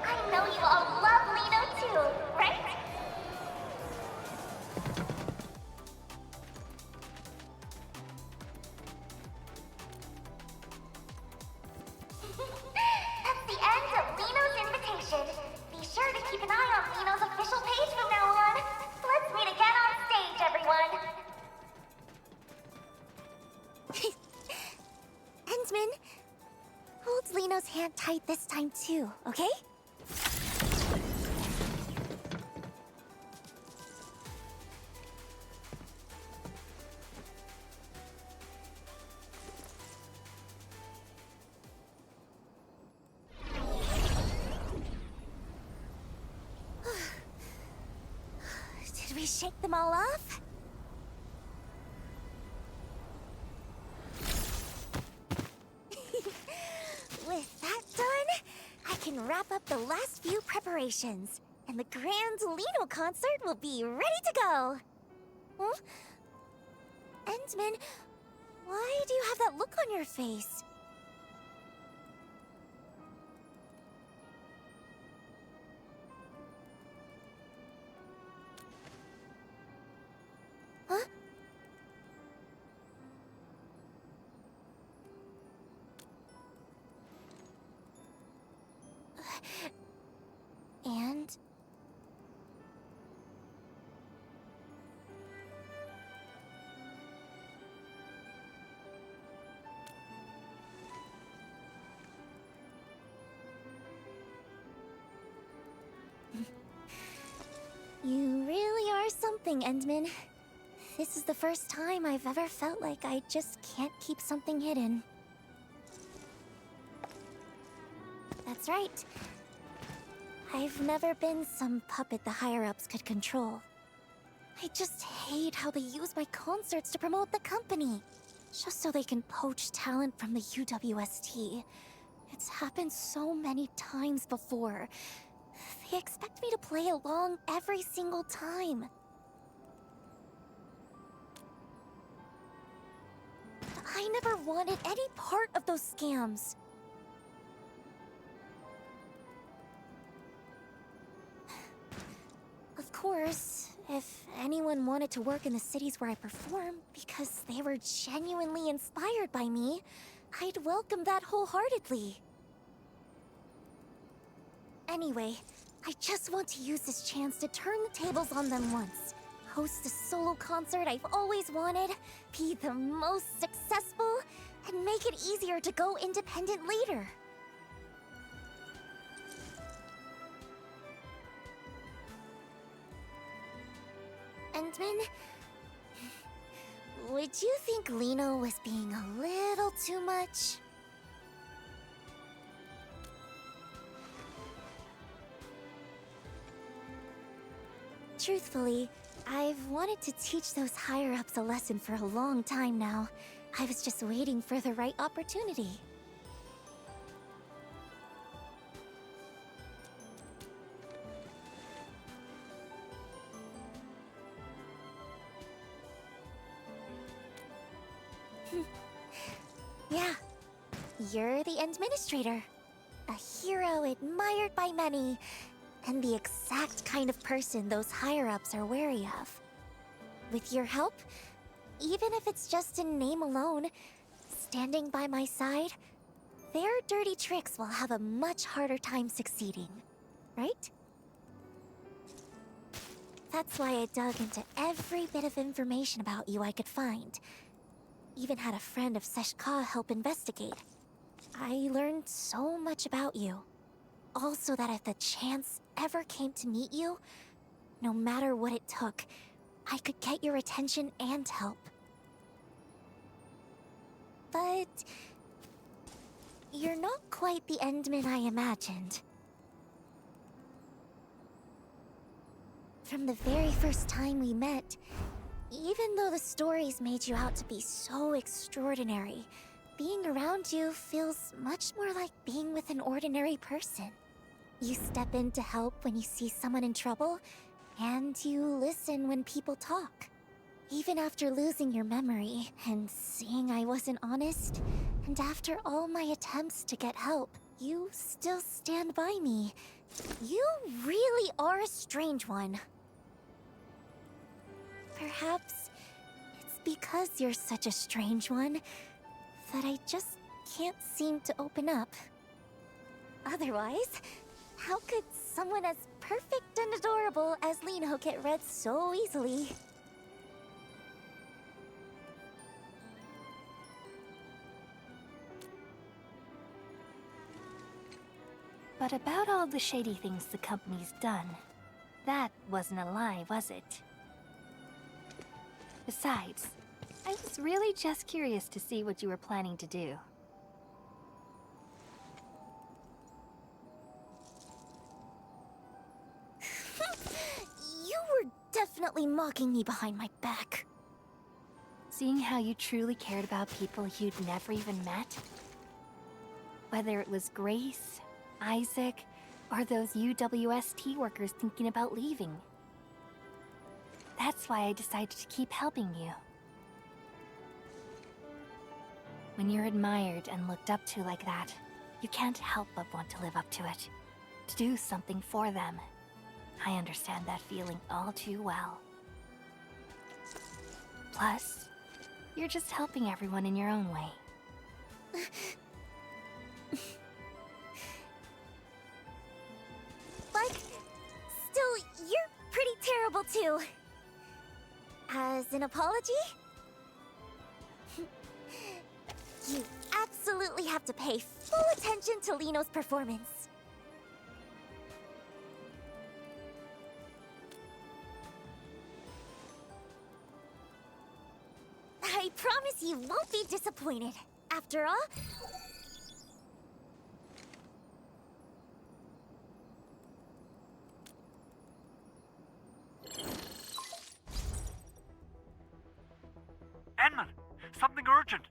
E: I know you all love Liino too, right? That's the end of Liino's invitation. Be sure to keep an eye on Liino's official page from now on. Let's meet again on stage, everyone. Endman, hold Liino's hand tight this time too, okay? Did we shake them all off? With that done, I can wrap up the last few preparations, and the grand Liino concert will be ready to go. Huh? Endman, why do you have that look on your face? Huh? And... You really are something, Endman. This is the first time I've ever felt like I just can't keep something hidden. That's right. I've never been some puppet the higher-ups could control. I just hate how they use my concerts to promote the company, just so they can poach talent from the UWST. It's happened so many times before. They expect me to play along every single time. I never wanted any part of those scams. Of course, if anyone wanted to work in the cities where I perform because they were genuinely inspired by me, I'd welcome that wholeheartedly. Anyway, I just want to use this chance to turn the tables on them once. Host a solo concert I've always wanted, be the most successful, and make it easier to go independent later. Endman, would you think Liino was being a little too much? Truthfully, I've wanted to teach those higher-ups a lesson for a long time now. I was just waiting for the right opportunity. Yeah, you're the administrator. A hero admired by many, and the exact kind of person those higher-ups are wary of. With your help, even if it's just in name alone, standing by my side, their dirty tricks will have a much harder time succeeding, right? That's why I dug into every bit of information about you I could find. Even had a friend of Seshka help investigate. I learned so much about you. Also that if the chance ever came to meet you, no matter what it took, I could get your attention and help. But you're not quite the Endman I imagined. From the very first time we met, even though the stories made you out to be so extraordinary, being around you feels much more like being with an ordinary person. You step in to help when you see someone in trouble, and you listen when people talk. Even after losing your memory and seeing I wasn't honest, and after all my attempts to get help, you still stand by me. You really are a strange one. Perhaps it's because you're such a strange one that I just can't seem to open up. Otherwise, how could someone as perfect and adorable as Liino get read so easily?
I: But about all the shady things the company's done, that wasn't a lie, was it? Besides, I was really just curious to see what you were planning to do.
E: You were definitely mocking me behind my back.
I: Seeing how you truly cared about people you'd never even met? Whether it was Grace, Isaac, or those UWST workers thinking about leaving. That's why I decided to keep helping you. When you're admired and looked up to like that, you can't help but want to live up to it. To do something for them. I understand that feeling all too well. Plus, you're just helping everyone in your own way.
E: But still, you're pretty terrible too. As an apology? You absolutely have to pay full attention to Liino's performance. I promise you won't be disappointed. After all...
K: Enman, something urgent.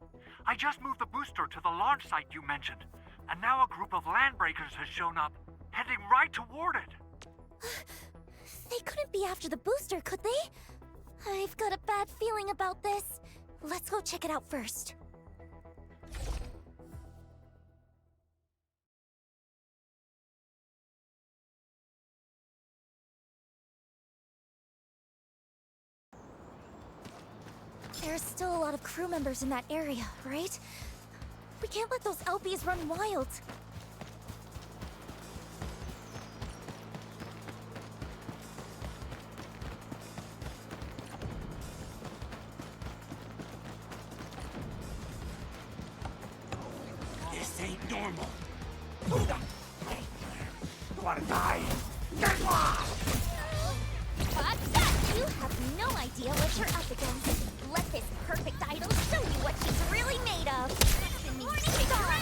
K: I just moved the booster to the launch site you mentioned, and now a group of landbreakers has shown up, heading right toward it.
E: They couldn't be after the booster, could they? I've got a bad feeling about this. Let's go check it out first. There's still a lot of crew members in that area, right? We can't let those LBs run wild.
M: This ain't normal. You wanna die?
E: You have no idea what you're up against. Let this perfect idol show you what she's really made of. Morning star!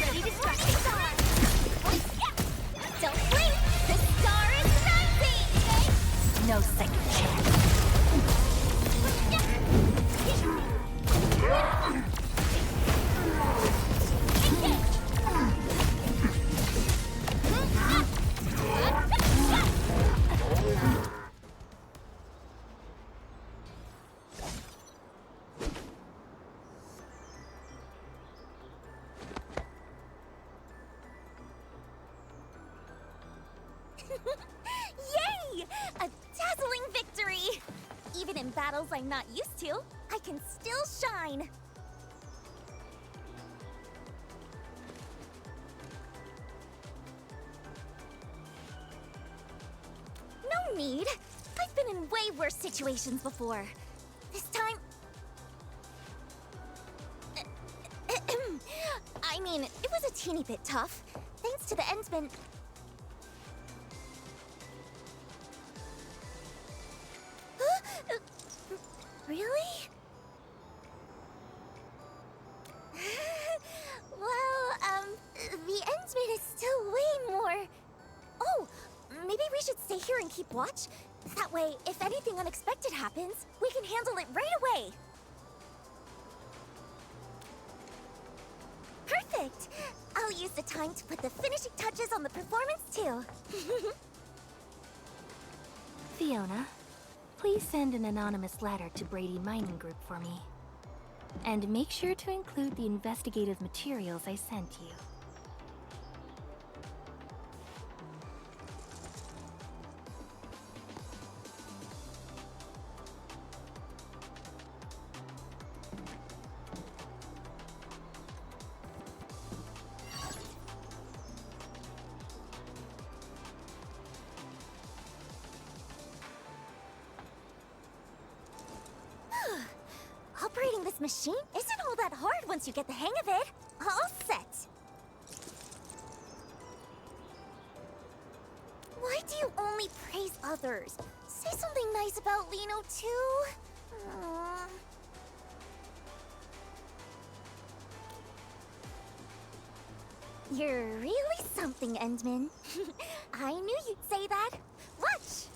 R: Ready to strike the star! Don't blink! The star is rising!
I: No second chance.
R: Yay! A dazzling victory! Even in battles I'm not used to, I can still shine! No need! I've been in way worse situations before. This time... I mean, it was a teeny bit tough. Thanks to the Endsman... Really? Well, the Endsman is still way more... Oh, maybe we should stay here and keep watch? That way, if anything unexpected happens, we can handle it right away. Perfect! I'll use the time to put the finishing touches on the performance, too.
I: Fiona, please send an anonymous letter to Brady Mining Group for me. And make sure to include the investigative materials I sent you.
R: Operating this machine isn't all that hard once you get the hang of it. All set. Why do you only praise others? Say something nice about Liino, too. Aww. You're really something, Endman. I knew you'd say that. Watch!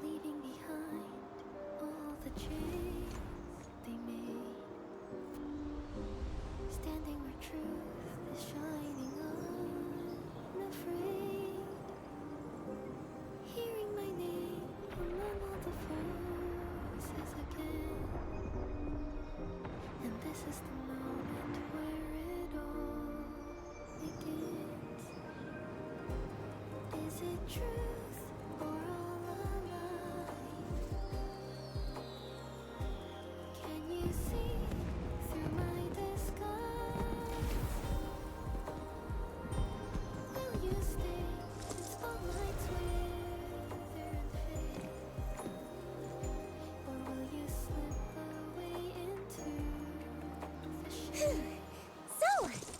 S: Leaving behind all the chains they made, standing where truth is shining unafraid, hearing my name among all the voices again, and this is the moment where it all begins. Is it truth or all a lie? Can you see through my disguise? Will you stay when spotlights wither and fade? Or will you slip away into the shade?
R: So,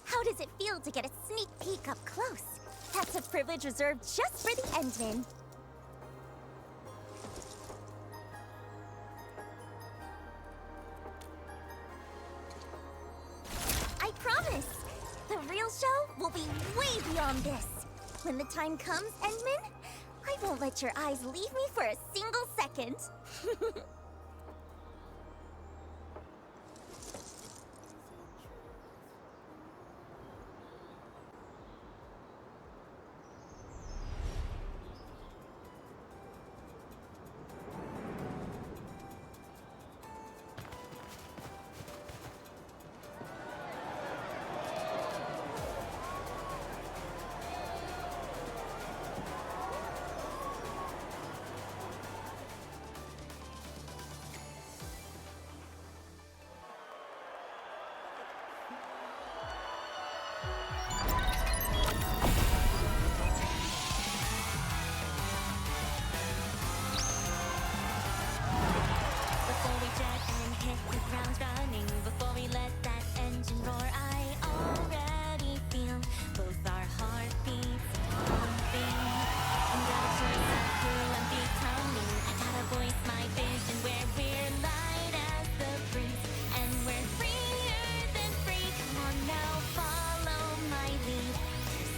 R: how does it feel to get a sneak peek up close? That's a privilege reserved just for the Endman. I promise! The real show will be way beyond this. When the time comes, Endman, I won't let your eyes leave me for a single second.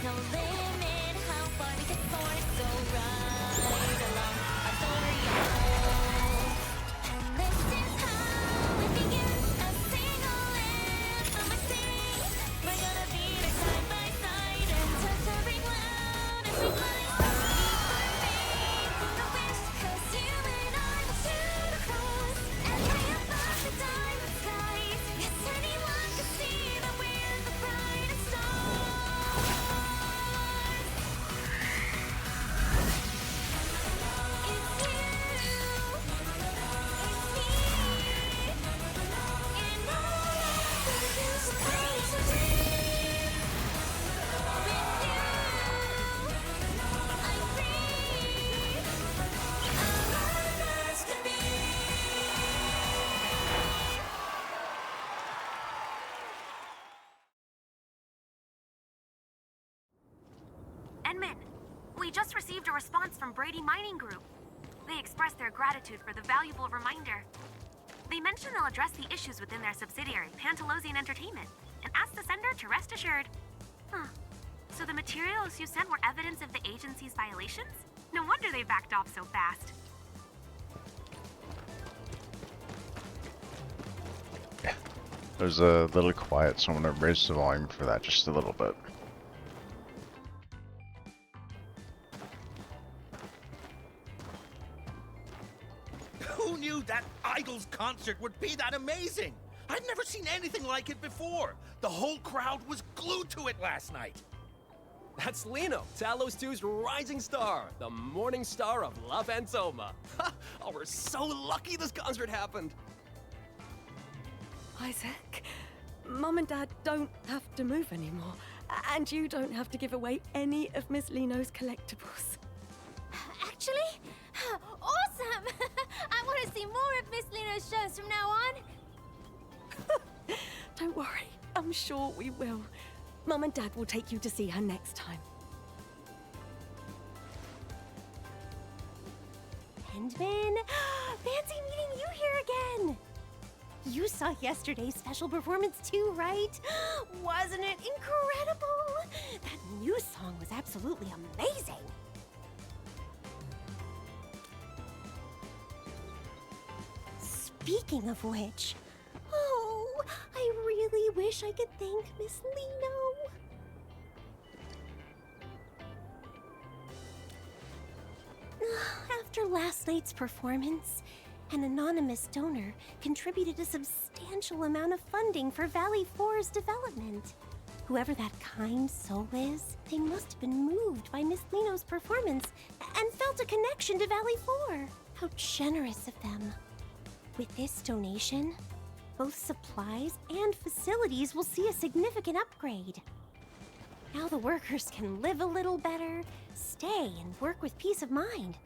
S: no limit how far we can soar. So ride along our solar yacht. And this is how it begins. A single anthem we sing. We're gonna be there side by side and touch every cloud as we fly. So keep our faith in the wish, 'cause you and I will shoot across and way above the diamond skies. Yes, anyone can see that we're the brightest stars. It's you, it's me, and all of the hills are close to me. With you, I'm free. I'm all that's to be.
J: Enman, we just received a response from Brady Mining Group. They expressed their gratitude for the valuable reminder. They mentioned they'll address the issues within their subsidiary, Pantalosian Entertainment, and asked the sender to rest assured. Huh. So the materials you sent were evidence of the agency's violations? No wonder they backed off so fast.
A: It was a little quiet, so I'm gonna raise the volume for that just a little bit.
M: Who knew that Idol's concert would be that amazing? I've never seen anything like it before. The whole crowd was glued to it last night.
N: That's Liino, Talos 2's rising star, the morning star of La Fantoma. Oh, we're so lucky this concert happened.
O: Isaac, Mum and Dad don't have to move anymore, and you don't have to give away any of Miss Liino's collectibles.
R: Actually, awesome! I want to see more of Miss Liino's shows from now on.
O: Don't worry, I'm sure we will. Mum and Dad will take you to see her next time.
E: Endman, fancy meeting you here again. You saw yesterday's special performance too, right? Wasn't it incredible? That new song was absolutely amazing. Speaking of which, oh, I really wish I could thank Miss Liino. After last night's performance, an anonymous donor contributed a substantial amount of funding for Valley 4's development. Whoever that kind soul is, they must have been moved by Miss Liino's performance and felt a connection to Valley 4. How generous of them. With this donation, both supplies and facilities will see a significant upgrade. Now the workers can live a little better, stay and work with peace of mind,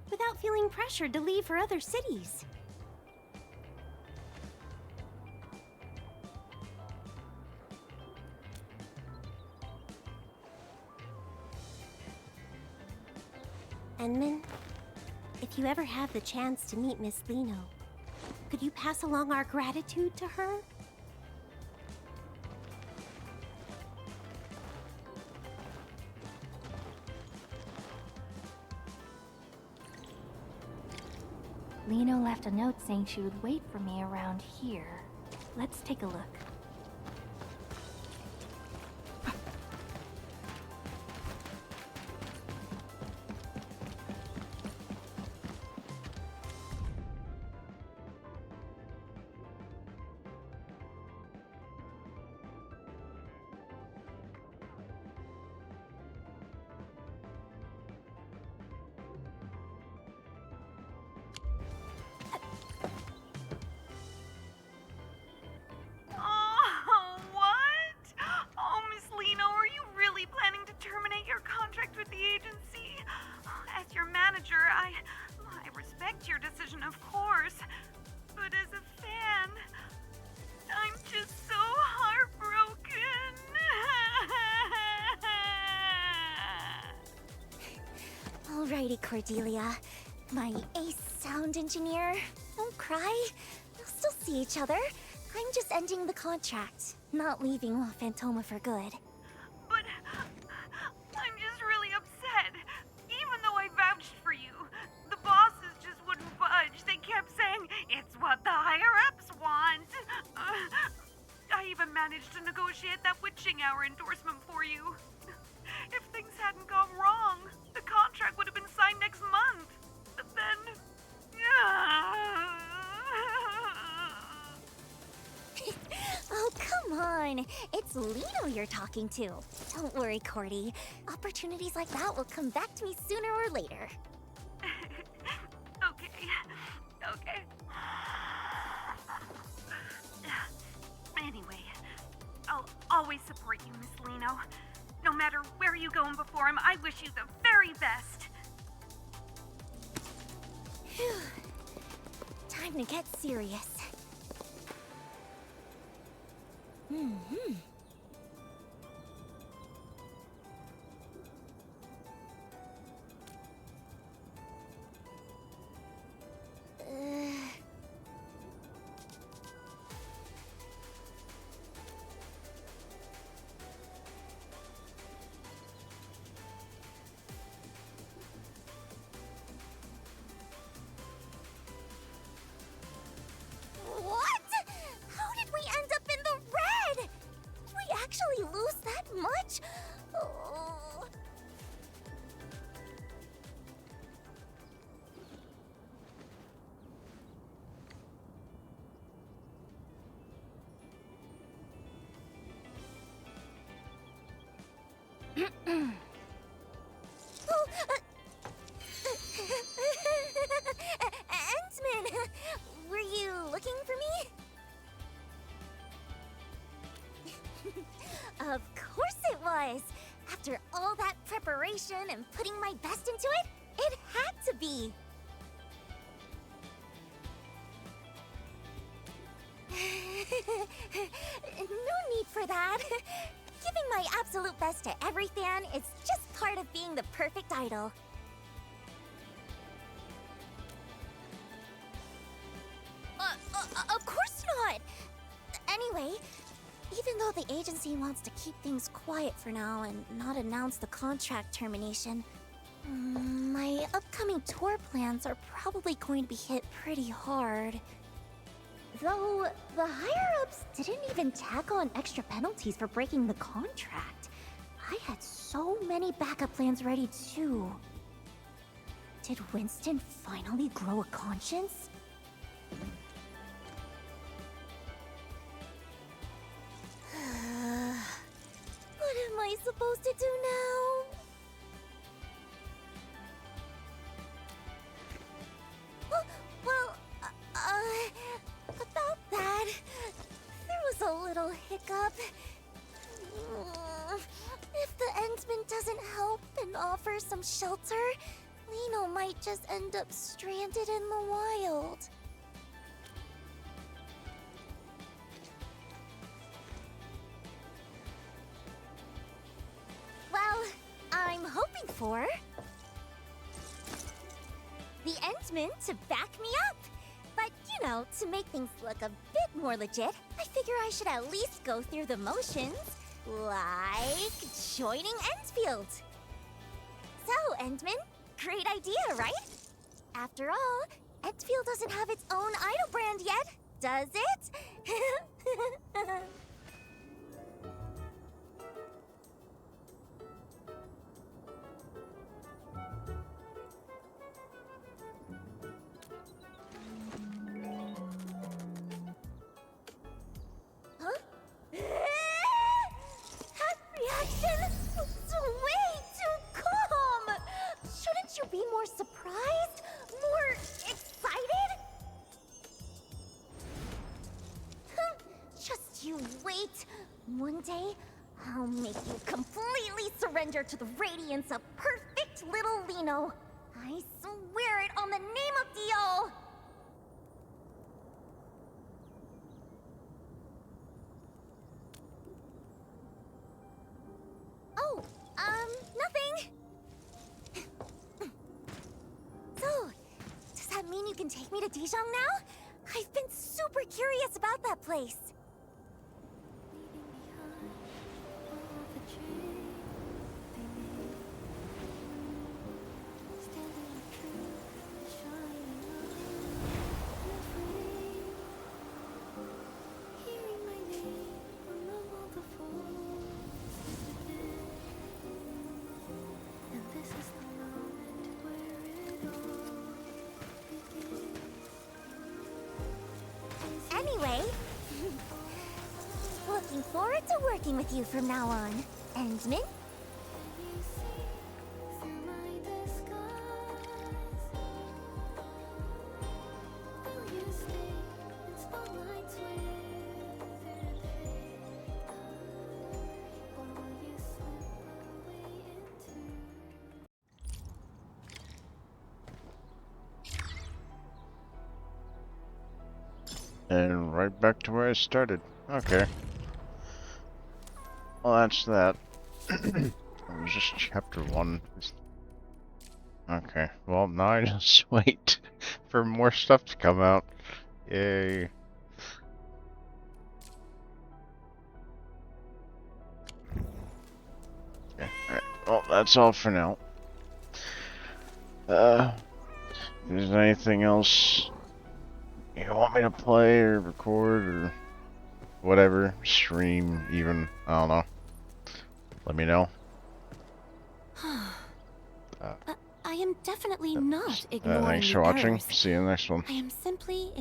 E: without feeling pressured to leave for other cities. Enman, if you ever have the chance to meet Miss Liino, could you pass along our gratitude to her?
I: Liino left a note saying she would wait for me around here. Let's take a look.
F: Oh, what? Oh, Miss Liino, are you really planning to terminate your contract with the agency? As your manager, I respect your decision, of course. But as a fan, I'm just so heartbroken.
R: Alrighty, Cordelia. My ace sound engineer. Don't cry. We'll still see each other. I'm just ending the contract, not leaving La Fantoma for good.
F: But
J: It's what the higher-ups want. I even managed to negotiate that witching hour endorsement for you. If things hadn't gone wrong, the contract would have been signed next month. But then...
R: Oh, come on. It's Liino you're talking to. Don't worry, Cordy. Opportunities like that will come back to me sooner or later.
J: Okay. Anyway, I'll always support you, Miss Liino. No matter where you go and perform, I wish you the very best.
R: Phew. Time to get serious. Mm-hmm. What? How did we end up in the red? Did we actually lose that much? Oh. Oh, Endman, were you looking for me? Of course it was. After all that preparation and putting my best into it, it had to be. No need for that. Giving my absolute best to every fan is just part of being the perfect idol. Of course not! Anyway, even though the agency wants to keep things quiet for now and not announce the contract termination, my upcoming tour plans are probably going to be hit pretty hard. Though, the higher-ups didn't even tack on extra penalties for breaking the contract. I had so many backup plans ready too. Did Winston finally grow a conscience? What am I supposed to do now? Well, about that, there was a little hiccup. If the Endman doesn't help and offer some shelter, Liino might just end up stranded in the wild. Well, I'm hoping for the Endman to back me up. But, you know, to make things look a bit more legit, I figure I should at least go through the motions, like joining Endfield. So, Endman, great idea, right? After all, Endfield doesn't have its own idol brand yet, does it? That reaction was way too calm! Shouldn't you be more surprised? More excited? Just you wait. One day, I'll make you completely surrender to the radiance of perfect little Liino. I swear it on the name of Dio! Oh, nothing. So, does that mean you can take me to Dijon now? I've been super curious about that place. anyway. Looking forward to working with you from now on. Endman?
A: And right back to where I started. Okay. Well, that's that. It was just chapter 1. Okay, well, now I just wait for more stuff to come out. Yay. Okay, alright. Well, that's all for now. If there's anything else you want me to play or record or whatever, stream even, I don't know. Let me know.
E: I am definitely not ignoring
A: Thanks
E: the
A: for watching.
E: errors.
A: See you in the next one.
E: I am simply